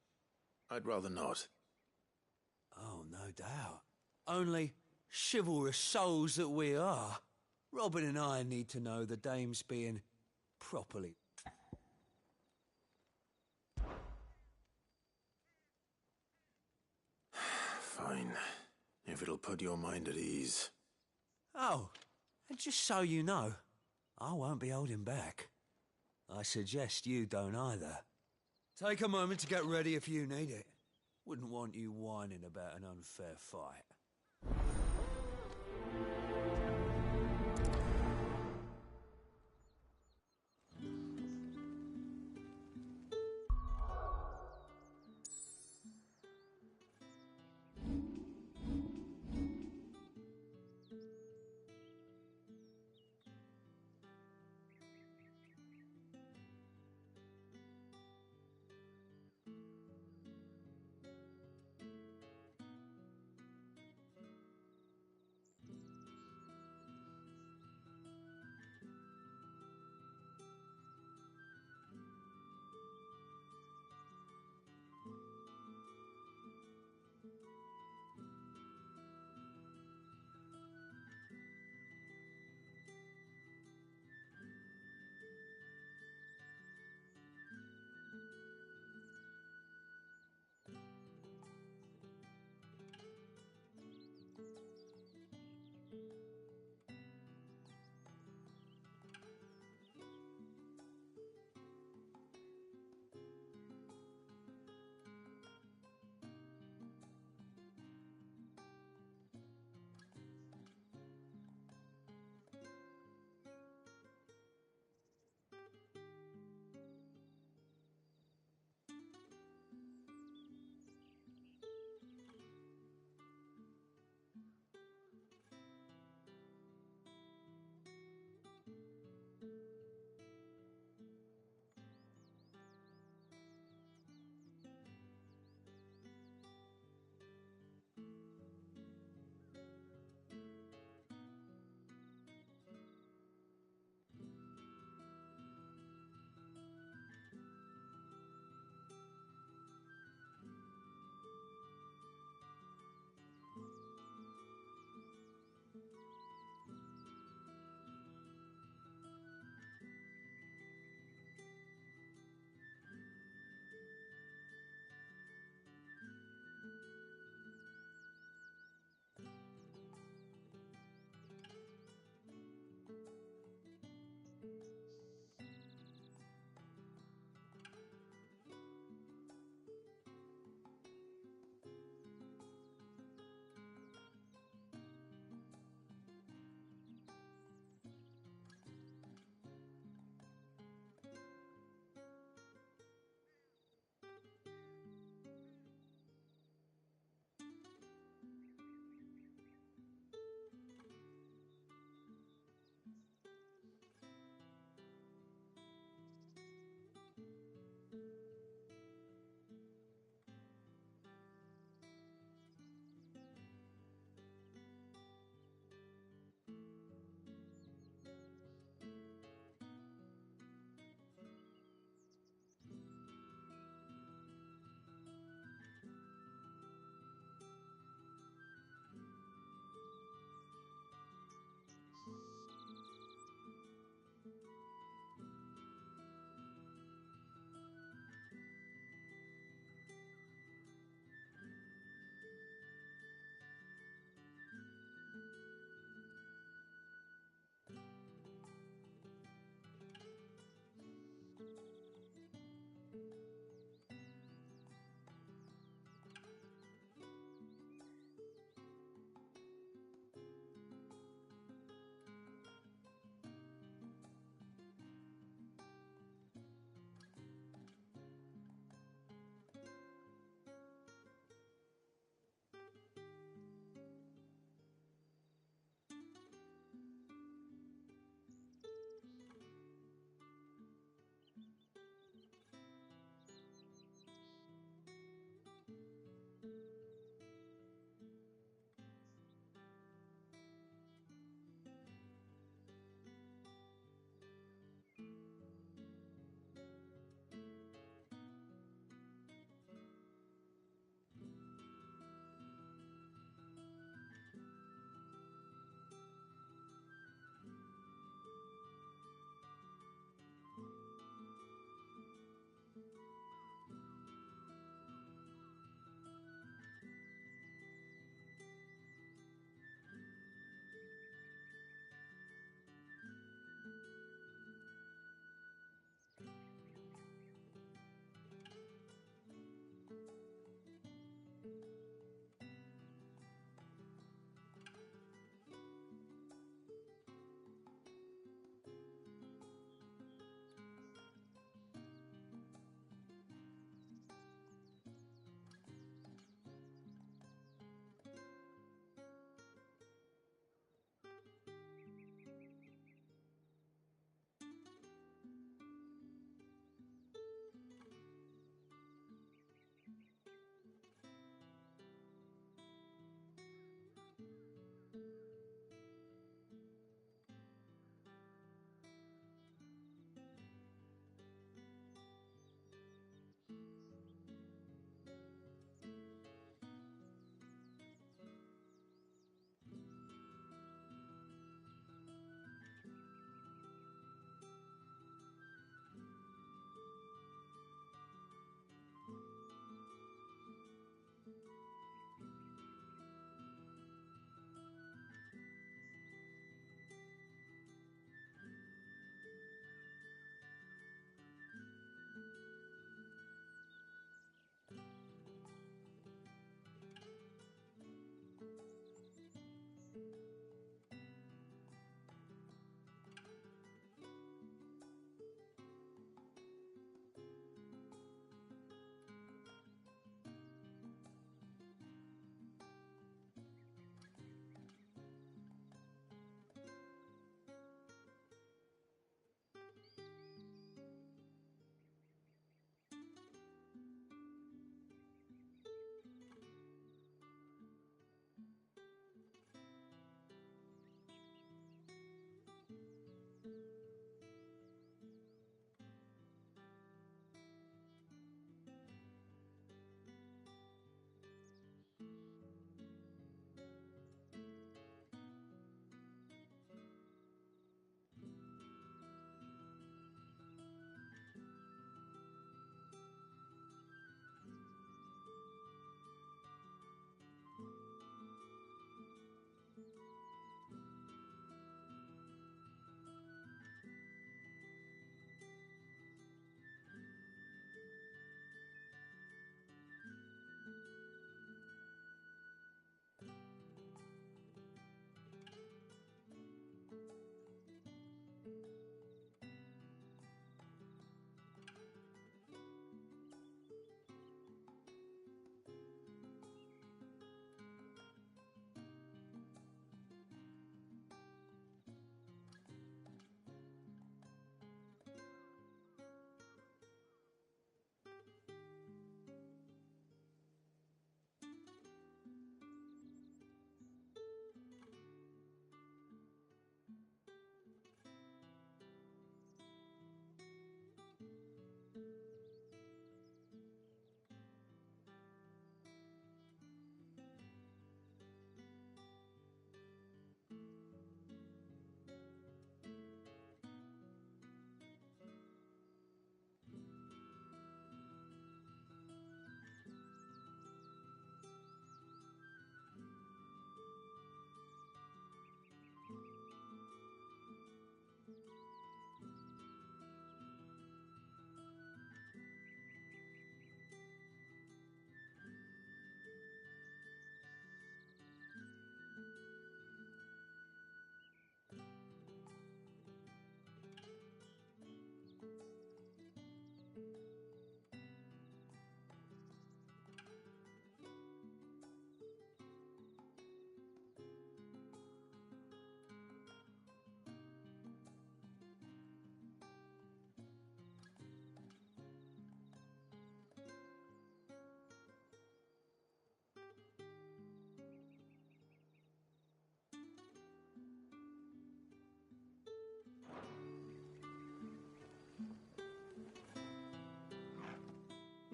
I'd rather not. Oh, no doubt. Only chivalrous souls that we are, Robin and I need to know the dame's being properly... Fine. If it'll put your mind at ease. Oh, and just so you know, I won't be holding back. I suggest you don't either. Take a moment to get ready if you need it. Wouldn't want you whining about an unfair fight.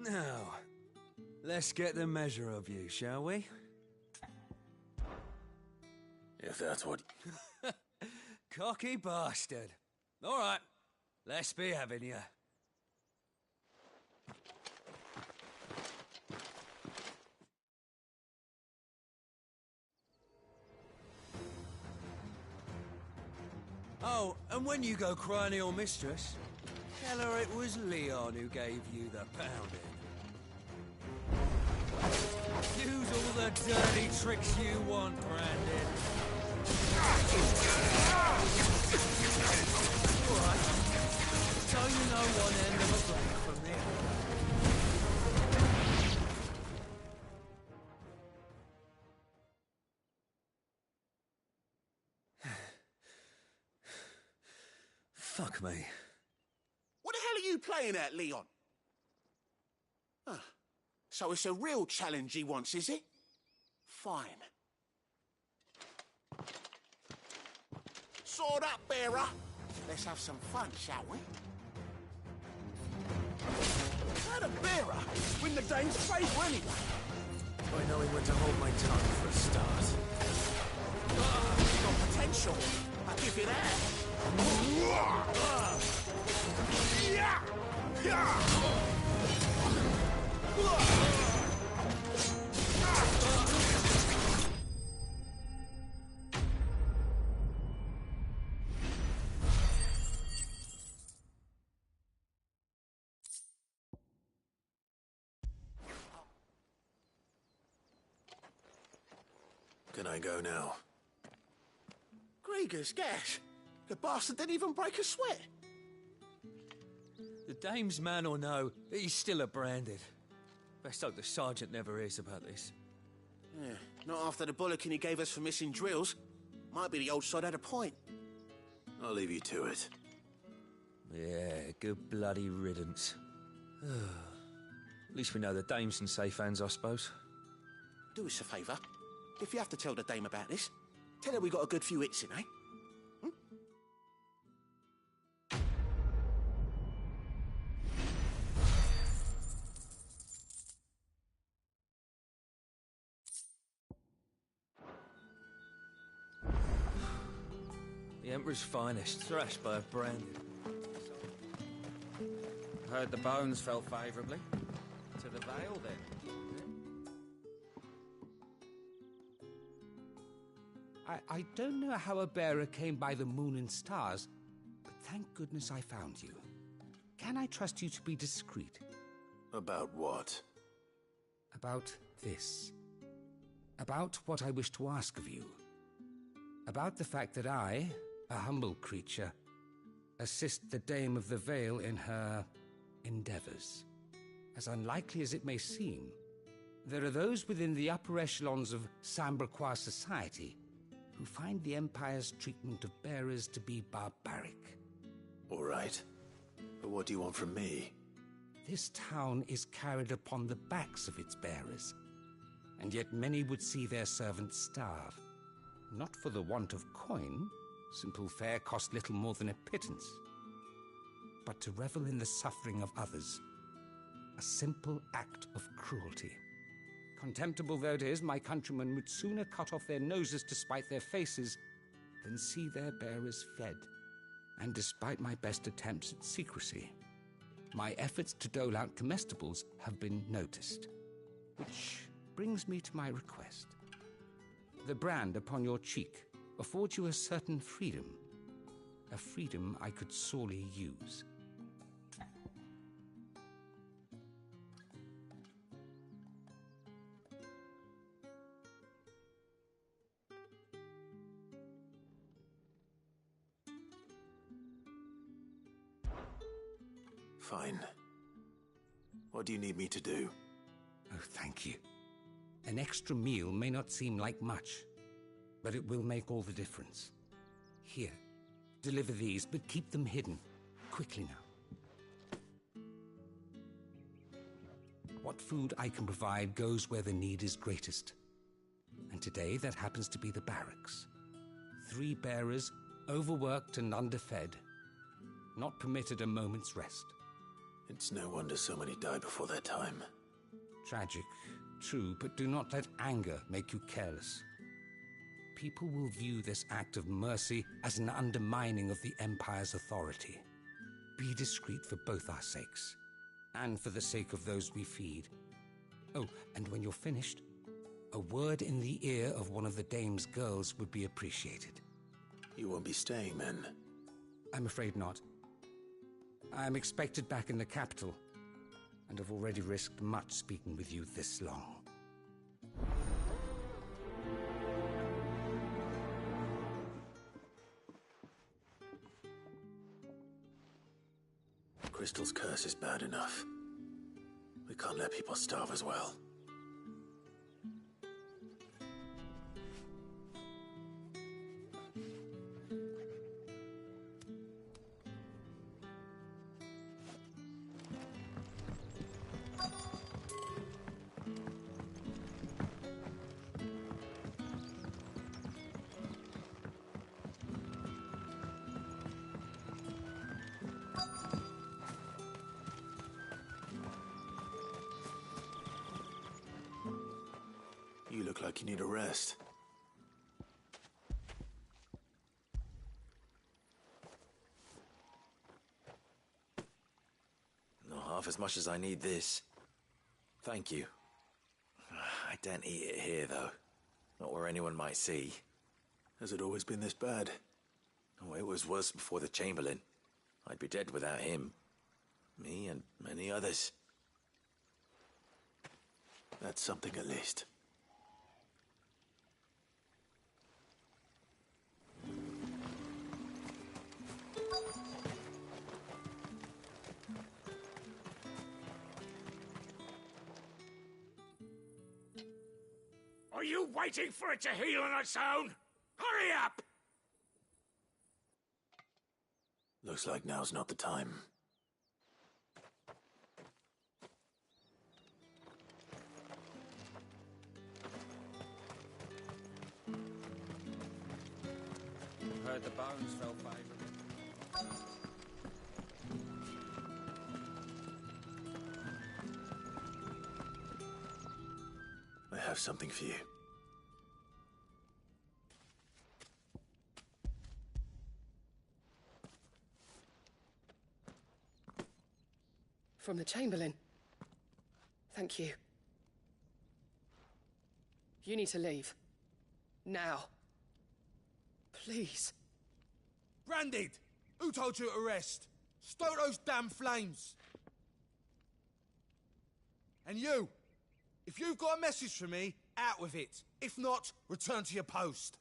Now, let's get the measure of you, shall we? If that's what... Cocky bastard. All right, let's be having you. Oh, and when you go crying to your mistress, tell her it was Leon who gave you the pounding. Use all the dirty tricks you want, Brandon. All right. So you know one end of a break from the other. Fuck me. What the hell are you playing at, Leon? Ah, so it's a real challenge he wants, is it? Fine. Sword up, bearer. Let's have some fun, shall we? How the bearer win the dame's favour anyway? By knowing when to hold my tongue for a start. You got potential. I'll give you that. Can I go now? Grieger's gas. The bastard didn't even break a sweat. The dame's man or no, he's still a branded. Best hope the sergeant never hears about this. Yeah, not after the bullocking he gave us for missing drills. Might be the old sod had a point. I'll leave you to it. Yeah, good bloody riddance. At least we know the dame's in safe hands, I suppose. Do us a favour. If you have to tell the dame about this, tell her we got a good few hits in, eh? The Emperor's finest, thrashed by a branded. Heard the bones fell favourably. To the Vale, then. I don't know how a bearer came by the moon and stars, but thank goodness I found you. Can I trust you to be discreet? About what? About this. About what I wish to ask of you. About the fact that I, a humble creature, assist the Dame of the Vale in her endeavours. As unlikely as it may seem, there are those within the upper echelons of Samberquois society who find the Empire's treatment of bearers to be barbaric. All right. But what do you want from me? This town is carried upon the backs of its bearers, and yet many would see their servants starve. Not for the want of coin, simple fare cost little more than a pittance, but to revel in the suffering of others, a simple act of cruelty. Contemptible though it is, my countrymen would sooner cut off their noses to spite their faces than see their bearers fed. And despite my best attempts at secrecy, my efforts to dole out comestibles have been noticed. Which brings me to my request. The brand upon your cheek affords you a certain freedom. A freedom I could sorely use. Fine. What do you need me to do? Oh, thank you. An extra meal may not seem like much, but it will make all the difference. Here, deliver these, but keep them hidden. Quickly now. What food I can provide goes where the need is greatest. And today that happens to be the barracks. 3 bearers, overworked and underfed, not permitted a moment's rest. It's no wonder so many die before their time. Tragic, true, but do not let anger make you careless. People will view this act of mercy as an undermining of the Empire's authority. Be discreet for both our sakes, and for the sake of those we feed. Oh, and when you're finished, a word in the ear of one of the Dame's girls would be appreciated. You won't be staying, then? I'm afraid not. I am expected back in the capital, and have already risked much speaking with you this long. Crystal's curse is bad enough. We can't let people starve as well. You look like you need a rest. Not half as much as I need this. Thank you. I daren't eat it here, though. Not where anyone might see. Has it always been this bad? Oh, it was worse before the Chamberlain. I'd be dead without him. Me and many others. That's something at least. Are you waiting for it to heal on its own? Hurry up! Looks like now's not the time. Heard the bones fell favorably. I have something for you. From the Chamberlain. Thank you. You need to leave. Now. Please. Branded! Who told you to rest? Stoke those damn flames! And you! If you've got a message for me, out with it. If not, return to your post.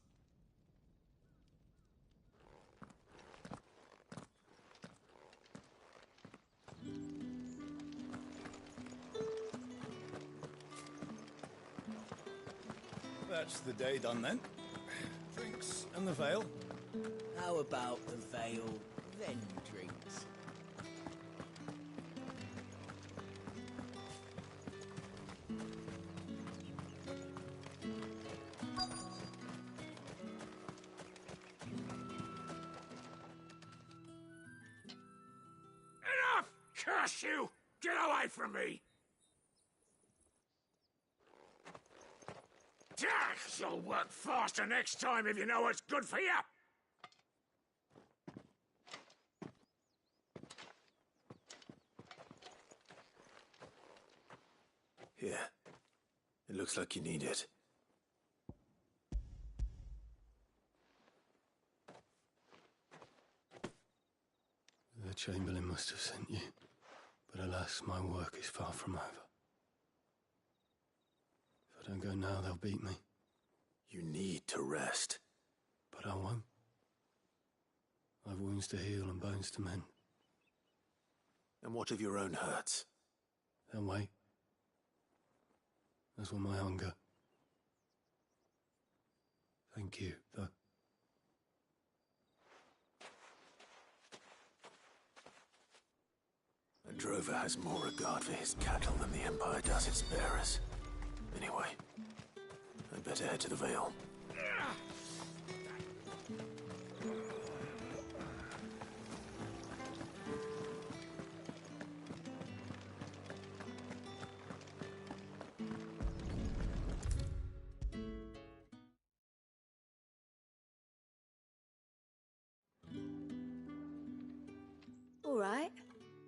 That's the day done then. Drinks and the veil. How about the veil, then drinks? Enough! Curse you! Get away from me! You'll work faster next time if you know what's good for you! Here. It looks like you need it. The Chamberlain must have sent you, but alas, my work is far from over. If I don't go now, they'll beat me. You need to rest. But I won't. I've wounds to heal and bones to mend. And what of your own hurts? They'll wait. As will my hunger. Thank you, though. A drover has more regard for his cattle than the Empire does its bearers. Anyway, I'd better head to the Vale. right.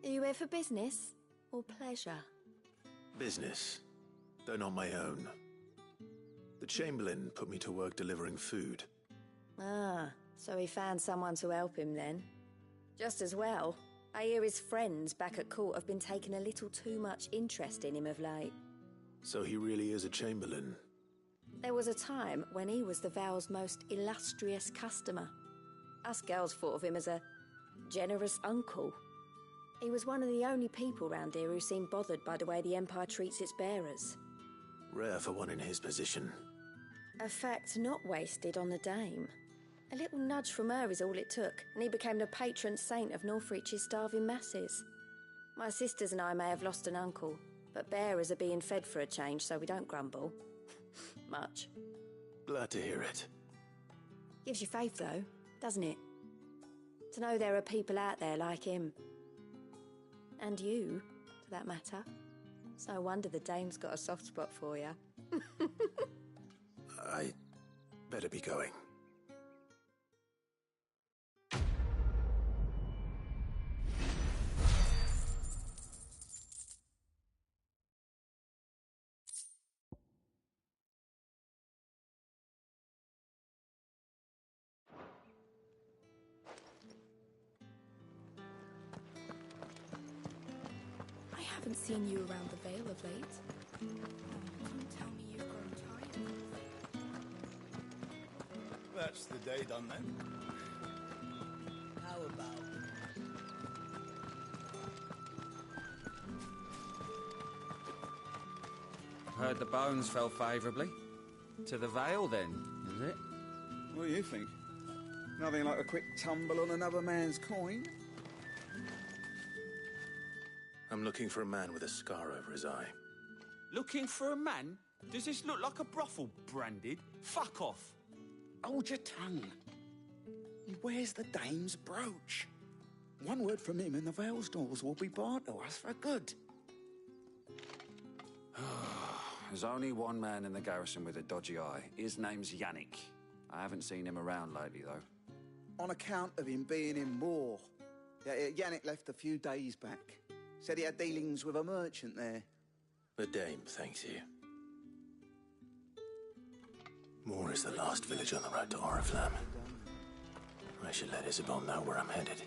Are you here for business or pleasure? Business, though not my own. The Chamberlain put me to work delivering food. Ah, so he found someone to help him then. Just as well. I hear his friends back at court have been taking a little too much interest in him of late. So he really is a Chamberlain? There was a time when he was the Vale's most illustrious customer. Us girls thought of him as a generous uncle. He was one of the only people round here who seemed bothered by the way the Empire treats its bearers. Rare for one in his position. A fact not wasted on the dame. A little nudge from her is all it took, and he became the patron saint of Northreach's starving masses. My sisters and I may have lost an uncle, but bearers are being fed for a change, so we don't grumble. Much. Glad to hear it. Gives you faith, though, doesn't it? To know there are people out there like him. And you, for that matter. It's no wonder the dame's got a soft spot for you. I better be going. I haven't seen you around the Vale of late. Don't tell me you've grown tired. That's the day done then. How about... Heard the bones fell favourably. To the Vale, then, is it? What do you think? Nothing like a quick tumble on another man's coin? I'm looking for a man with a scar over his eye. Looking for a man? Does this look like a brothel, Branded? Fuck off. Hold your tongue. He wears the dame's brooch. One word from him and the Vale's doors will be barred to us for good. There's only one man in the garrison with a dodgy eye. His name's Yannick. I haven't seen him around lately, though. On account of him being in war. Yannick left a few days back. Said he had dealings with a merchant there. The dame thanks you. Moor is the last village on the road to Oriflamme. I should let Isabel know where I'm headed.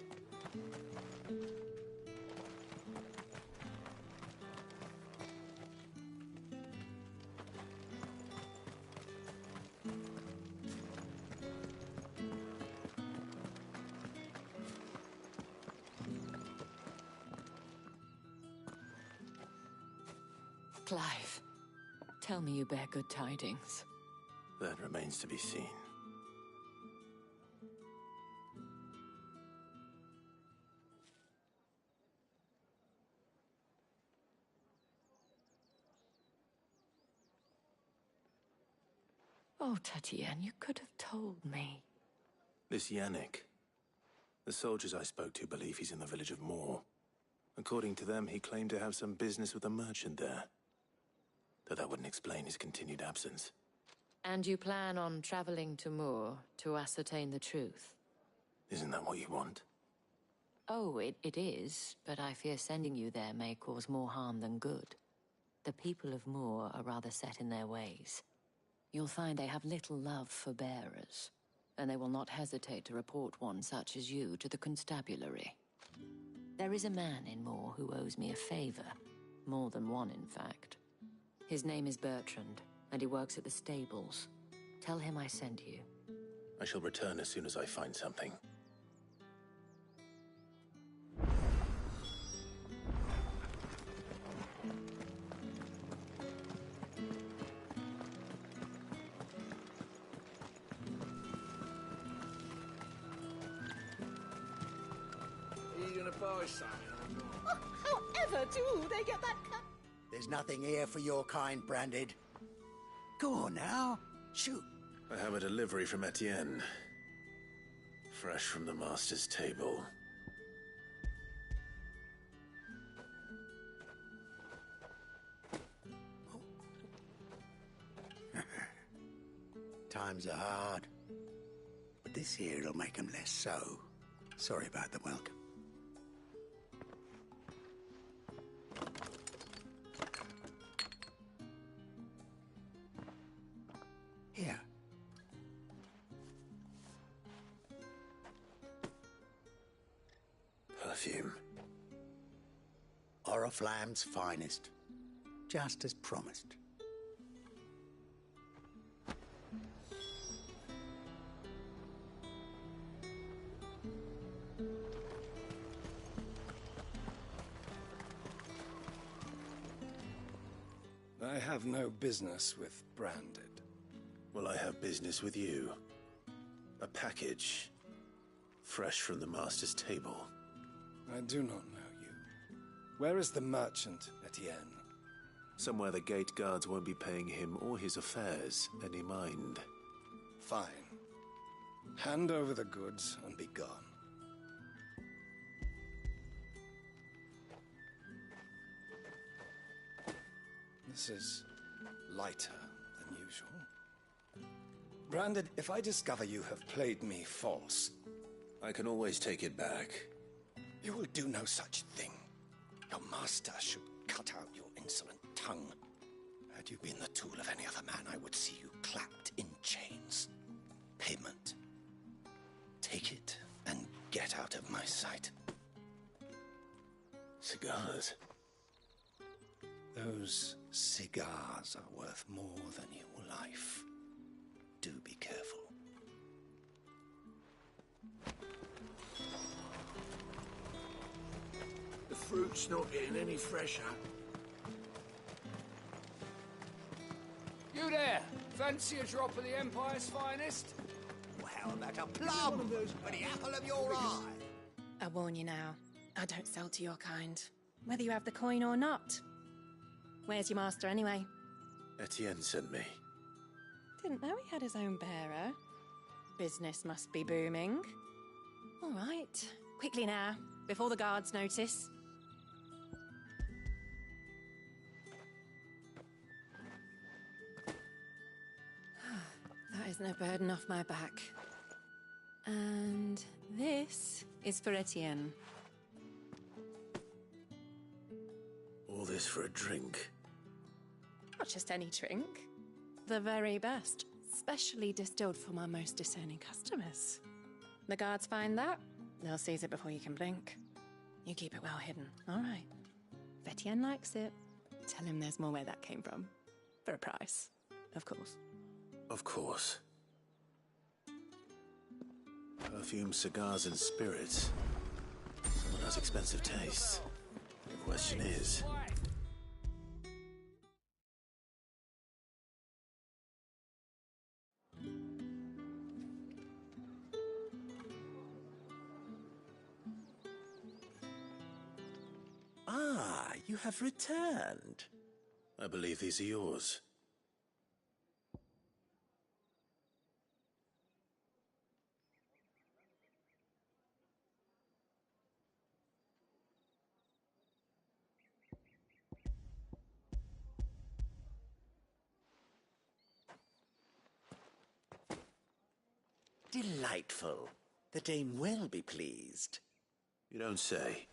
Clive, tell me you bear good tidings. That remains to be seen. Oh, Tatienne, you could have told me. This Yannick. The soldiers I spoke to believe he's in the village of Moor. According to them, he claimed to have some business with a merchant there. Though that wouldn't explain his continued absence. And you plan on traveling to Moor to ascertain the truth? Isn't that what you want? Oh, it is, but I fear sending you there may cause more harm than good. The people of Moor are rather set in their ways. You'll find they have little love for bearers, and they will not hesitate to report one such as you to the constabulary. There is a man in Moor who owes me a favor. More than one, in fact. His name is Bertrand, and he works at the stables. Tell him I sent you. I shall return as soon as I find something. Are you gonna buy something or not? However do they get that cut? There's nothing here for your kind, Branded. Go on now. Shoot. I have a delivery from Etienne. Fresh from the master's table. Times are hard. But this here'll make 'em less so. Sorry about the welcome. perfume. Oriflamme's finest. Just as promised. I have no business with Branded. Well, I have business with you. A package, fresh from the Master's table. I do not know you. Where is the merchant, Etienne? Somewhere the gate guards won't be paying him or his affairs any mind. Fine. Hand over the goods and be gone. This is lighter than usual. Branded, if I discover you have played me false... I can always take it back. You will do no such thing. Your master should cut out your insolent tongue. Had you been the tool of any other man, I would see you clapped in chains. Payment. Take it and get out of my sight. Cigars. Those cigars are worth more than your life. Do be careful. The fruit's not getting any fresher. You there! Fancy a drop of the Empire's finest? Well, how about a plum for the apple of your eye? I warn you now, I don't sell to your kind, whether you have the coin or not. Where's your master anyway? Etienne sent me. Didn't know he had his own bearer. Business must be booming. All right, quickly now, before the guards notice. That is no burden off my back. And this is for Etienne. All this for a drink. Not just any drink. The very best. Specially distilled for my most discerning customers. The guards find that, they'll seize it before you can blink. You keep it well hidden, all right? If Etienne likes it, tell him there's more where that came from. For a price, of course. Of course. Perfume, cigars, and spirits. Someone has expensive tastes. The question is... Ah, you have returned. I believe these are yours. Delightful. The dame will be pleased. You don't say.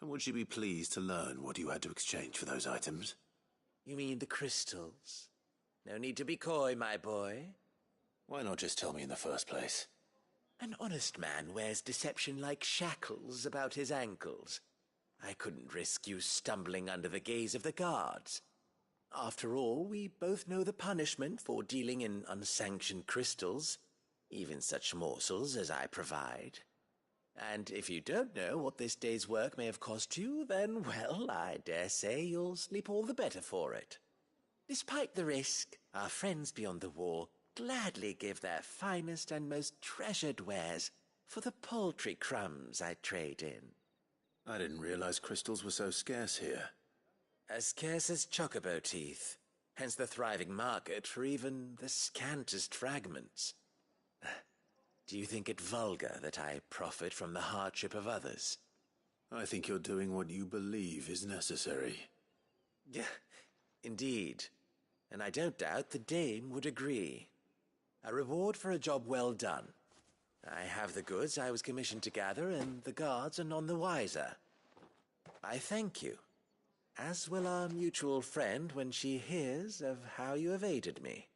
And would she be pleased to learn what you had to exchange for those items? You mean the crystals? No need to be coy, my boy. Why not just tell me in the first place? An honest man wears deception like shackles about his ankles. I couldn't risk you stumbling under the gaze of the guards. After all, we both know the punishment for dealing in unsanctioned crystals, even such morsels as I provide. And if you don't know what this day's work may have cost you, then, well, I dare say you'll sleep all the better for it. Despite the risk, our friends beyond the wall gladly give their finest and most treasured wares for the paltry crumbs I trade in. I didn't realize crystals were so scarce here. As scarce as chocobo teeth, hence the thriving market for even the scantest fragments. Do you think it vulgar that I profit from the hardship of others? I think you're doing what you believe is necessary. Yeah, indeed. And I don't doubt the dame would agree. A reward for a job well done. I have the goods I was commissioned to gather, and the guards are none the wiser. I thank you, as will our mutual friend when she hears of how you have aided me.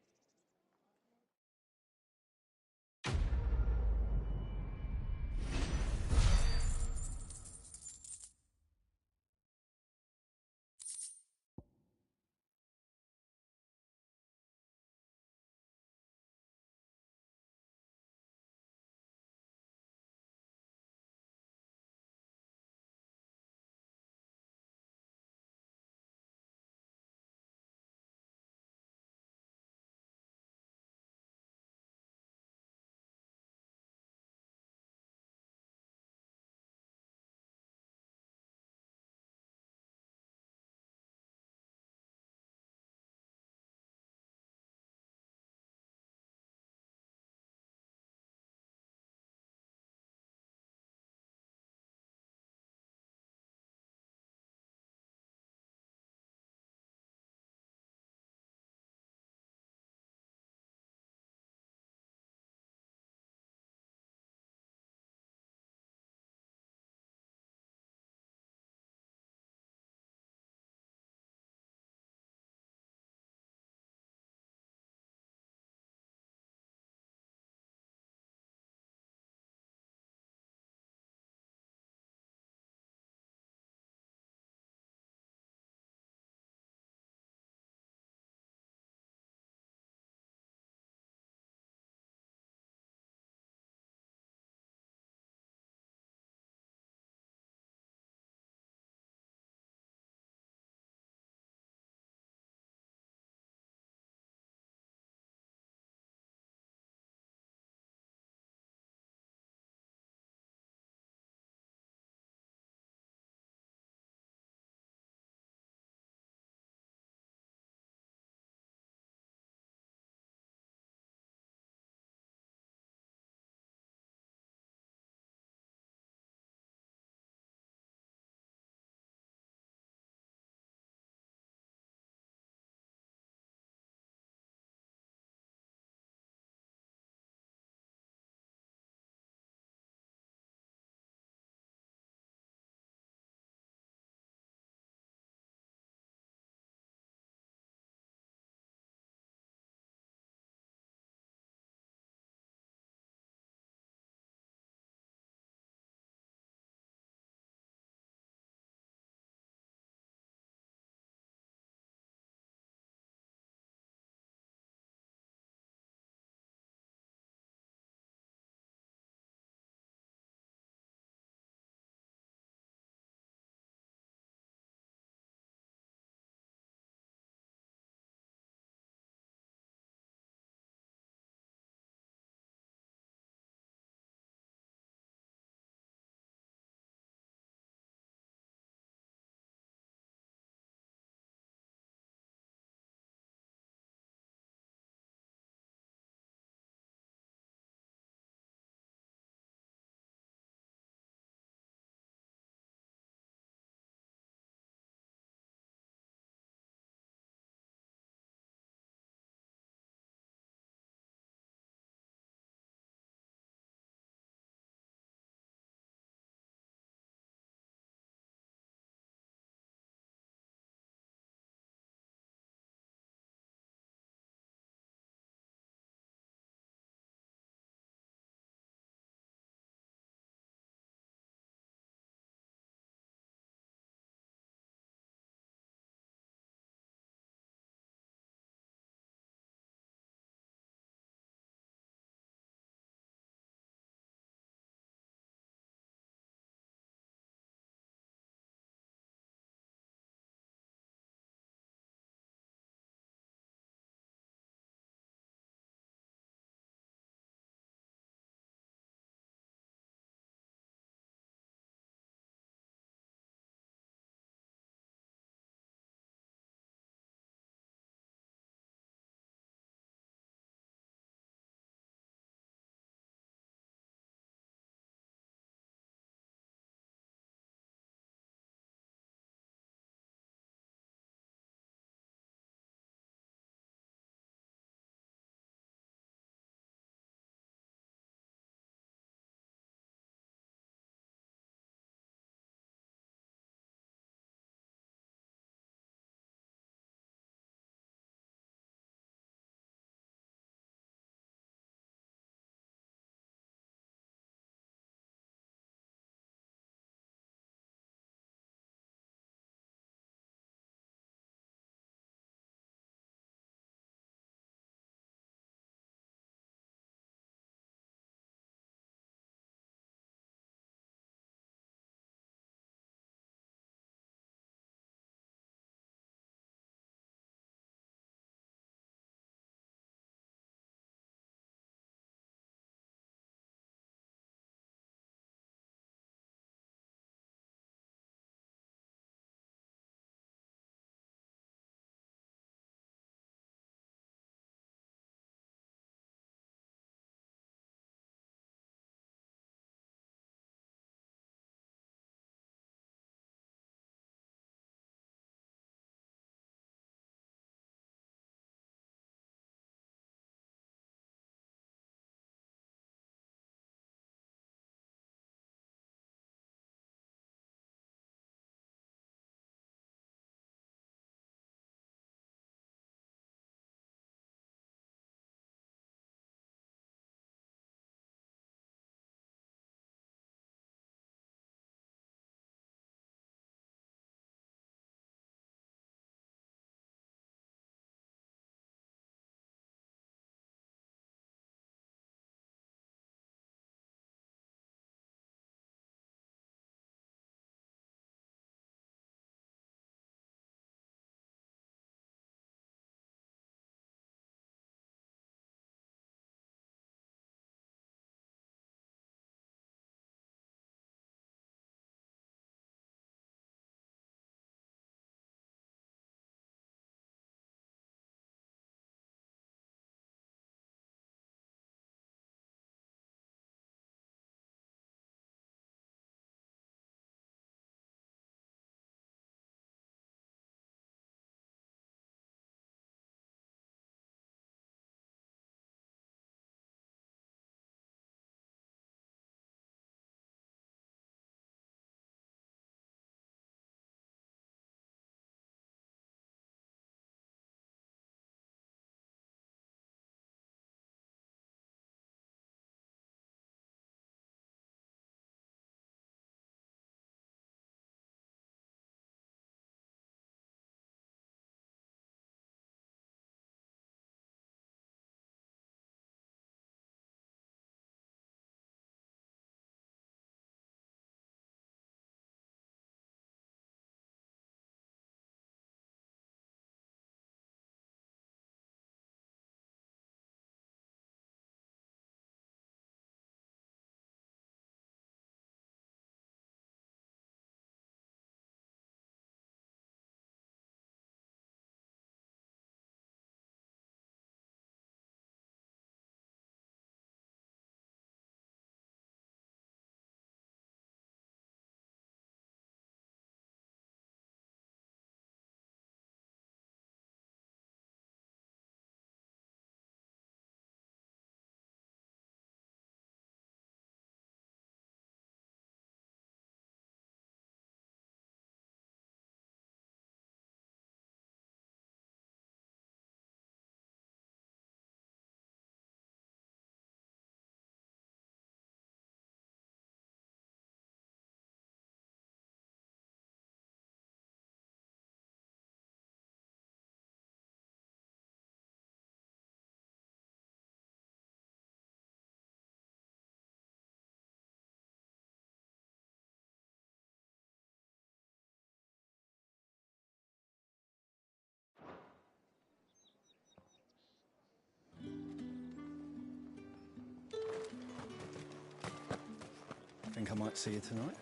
Think I might see you tonight?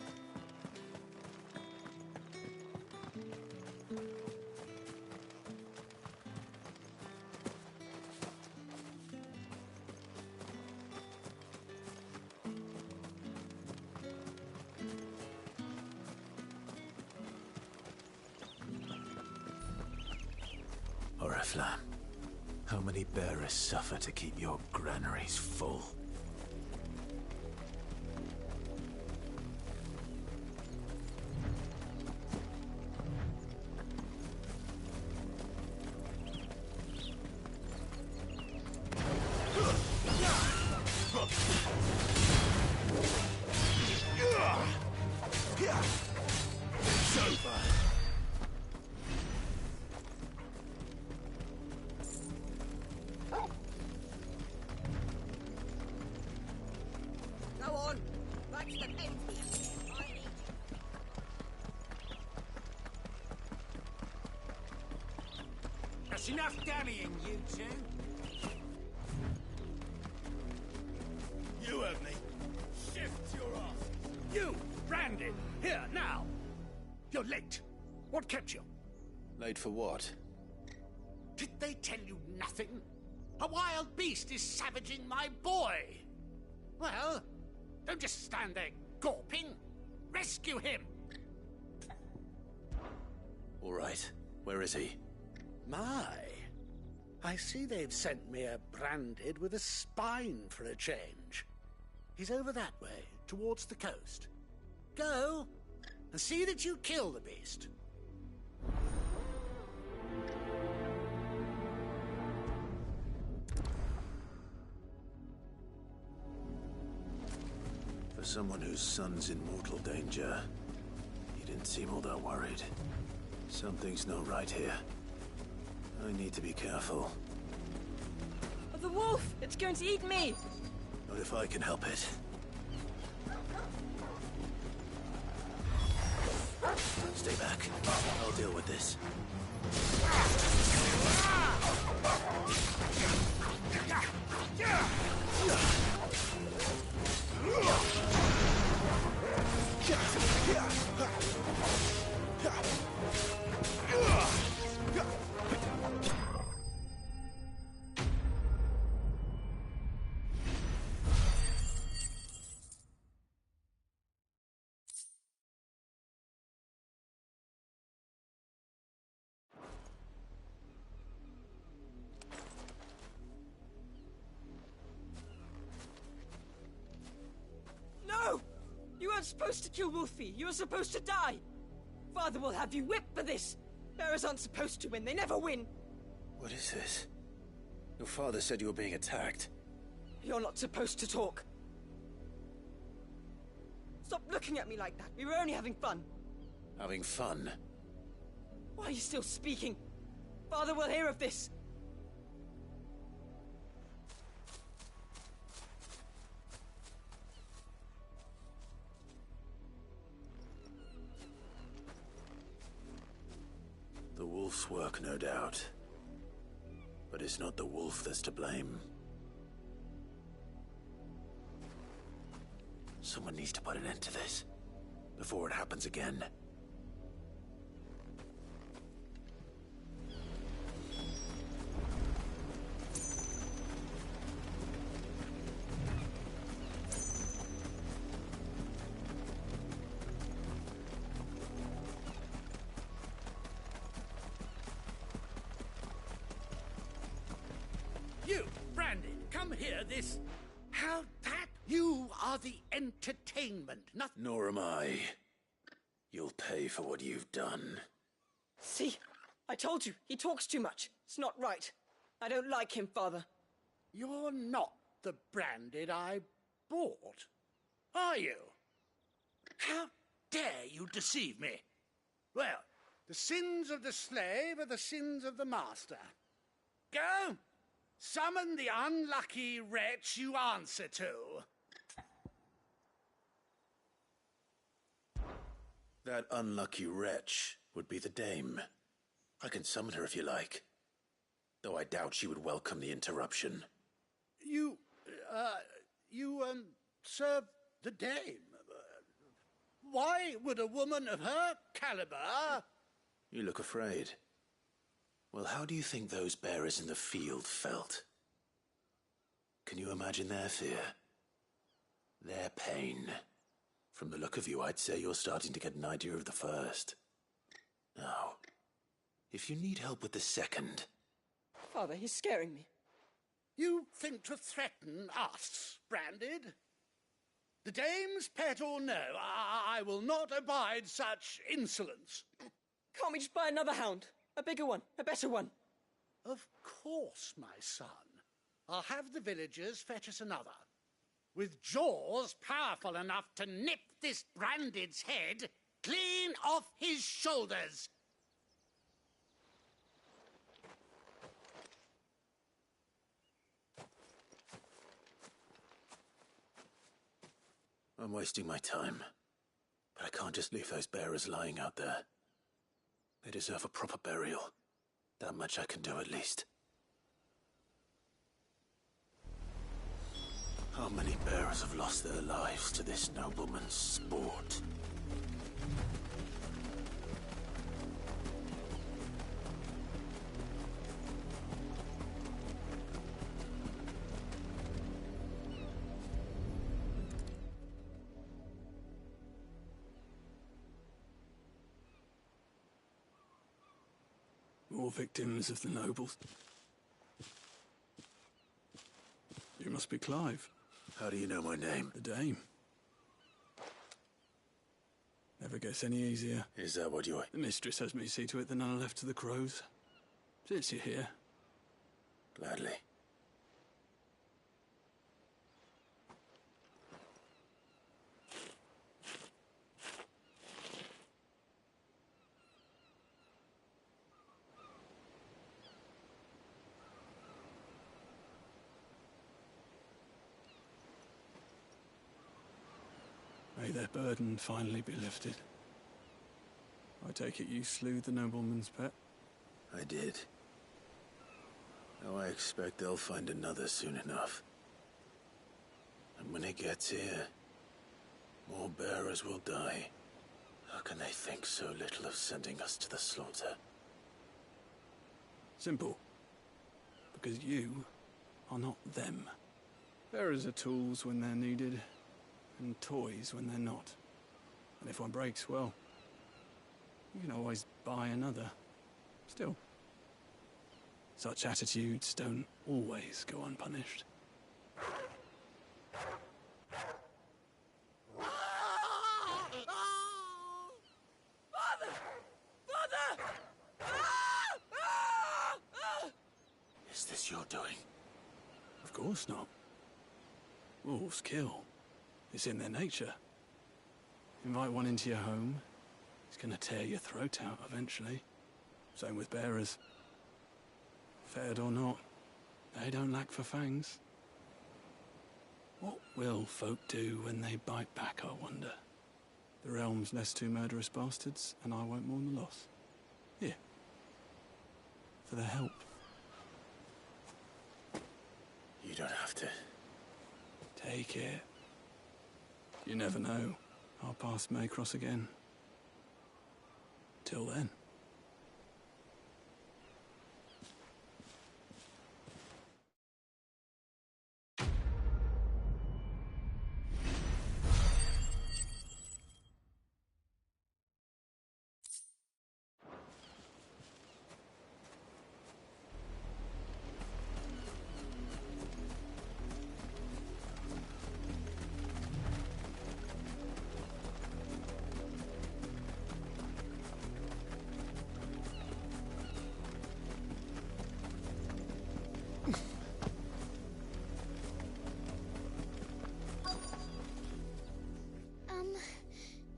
Oriflamme, how many bearers suffer to keep your granaries full? It's over. Go on. Back to the pen. I need That's enough damning, you two. You have me. Shift your ass. You, Brandon, here, now. You're late. What kept you? Late for what? Did they tell you nothing? A wild beast is savaging my boy. Well, don't just stand there gawping. Rescue him. All right. Where is he? My. I see they've sent me a branded with a spine for a change. He's over that way, towards the coast. Go, and see that you kill the beast. For someone whose son's in mortal danger, he didn't seem all that worried. Something's not right here. I need to be careful. Oh, the wolf! It's going to eat me! Not if I can help it. Stay back. I'll deal with this. No! You weren't supposed to kill Wolfie. You were supposed to die. Father will have you whipped for this. Bearers aren't supposed to win. They never win. What is this? Your father said you were being attacked. You're not supposed to talk. Stop looking at me like that. We were only having fun. Having fun? Why are you still speaking? Father will hear of this. The wolf's work, no doubt. But it's not the wolf that's to blame. Someone needs to put an end to this, before it happens again. You, Brandon, come here, this... How that? You are the entertainment, nothing... Nor am I. You'll pay for what you've done. See? I told you. He talks too much. It's not right. I don't like him, Father. You're not the Branded I bought, are you? How dare you deceive me? Well, the sins of the slave are the sins of the master. Go! Summon the unlucky wretch you answer to. That unlucky wretch would be the dame. I can summon her if you like. Though I doubt she would welcome the interruption. You serve the dame? Why would a woman of her caliber... You look afraid. Well, how do you think those bearers in the field felt? Can you imagine their fear? Their pain? From the look of you, I'd say you're starting to get an idea of the first. Now, if you need help with the second... Father, he's scaring me. You think to threaten us, Branded? The dame's pet or no, I will not abide such insolence. Can't we just buy another hound? A bigger one, a better one. Of course, my son. I'll have the villagers fetch us another. With jaws powerful enough to nip this Branded's head clean off his shoulders. I'm wasting my time. But I can't just leave those bearers lying out there. They deserve a proper burial. That much I can do at least. How many bearers have lost their lives to this nobleman's sport? More victims of the nobles. You must be Clive. How do you know my name? The Dame. Never gets any easier. Is that what you're... The mistress has me see to it that none are left to the crows. Since you're here. Gladly. May their burden finally be lifted. I take it you slew the nobleman's pet? I did. Now I expect they'll find another soon enough. And when it gets here, more bearers will die. How can they think so little of sending us to the slaughter? Simple. Because you are not them. Bearers are tools when they're needed, and toys when they're not. And if one breaks, well, you can always buy another. Still, such attitudes don't always go unpunished. Father! Father! Is this your doing? Of course not. Wolves kill. It's in their nature. Invite one into your home, he's gonna tear your throat out eventually. Same with bearers. Fed or not, they don't lack for fangs. What will folk do when they bite back, I wonder? The realm's less two murderous bastards, and I won't mourn the loss. Here. For their help. You don't have to. Take it. You never know. Our paths may cross again. Till then.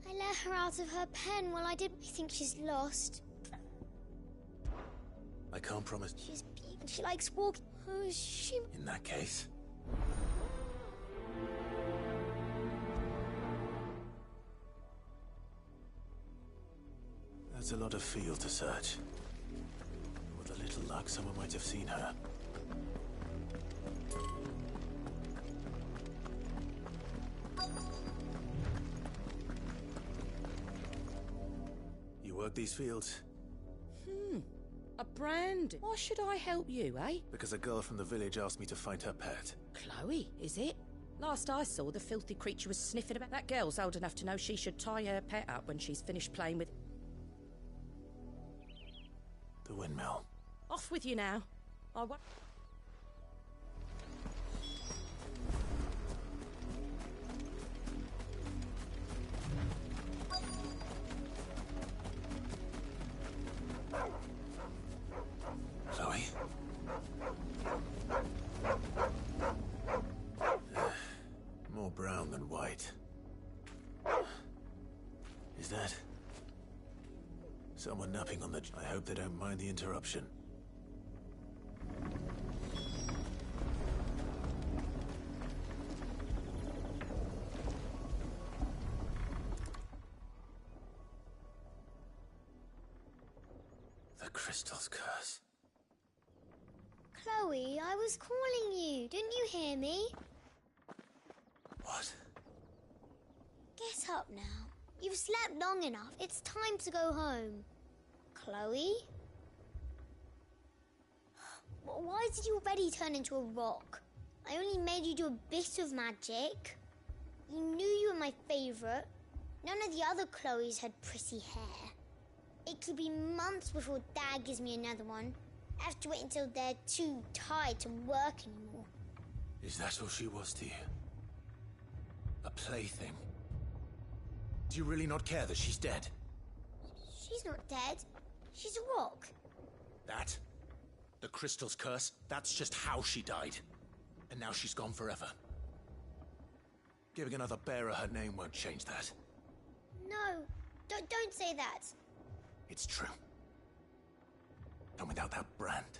I let her out of her pen. Well, I didn't think she's lost. I can't promise. She's beaten. She likes walking. Oh, she... In that case... That's a lot of field to search. With a little luck, someone might have seen her. work these fields? A brand. Why should I help you, eh? Because a girl from the village asked me to find her pet. Chloe, is it? Last I saw, the filthy creature was sniffing about. That girl's old enough to know she should tie her pet up when she's finished playing with... The windmill. Off with you now. I won't... Chloe? More brown than white. Is that... someone napping on the... I hope they don't mind the interruption. The crystal's curse. Chloe, I was calling you. Didn't you hear me? What? Get up now. You've slept long enough. It's time to go home. Chloe? Why did you already turn into a rock? I only made you do a bit of magic. You knew you were my favourite. None of the other Chloes had pretty hair. It could be months before Dad gives me another one. I have to wait until they're too tired to work anymore. Is that all she was to you? A plaything? Do you really not care that she's dead? She's not dead. She's a rock. That? The crystal's curse? That's just how she died. And now she's gone forever. Giving another bearer her name won't change that. No, don't say that. It's true. And without that brand,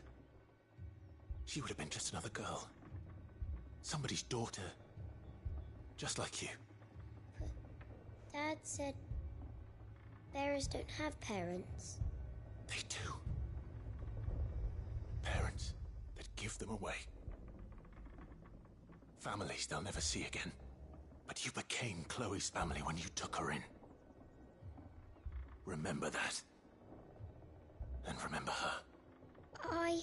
she would have been just another girl. Somebody's daughter. Just like you. But Dad said bearers don't have parents. They do. Parents that give them away. Families they'll never see again. But you became Chloe's family when you took her in. Remember that. And remember her. I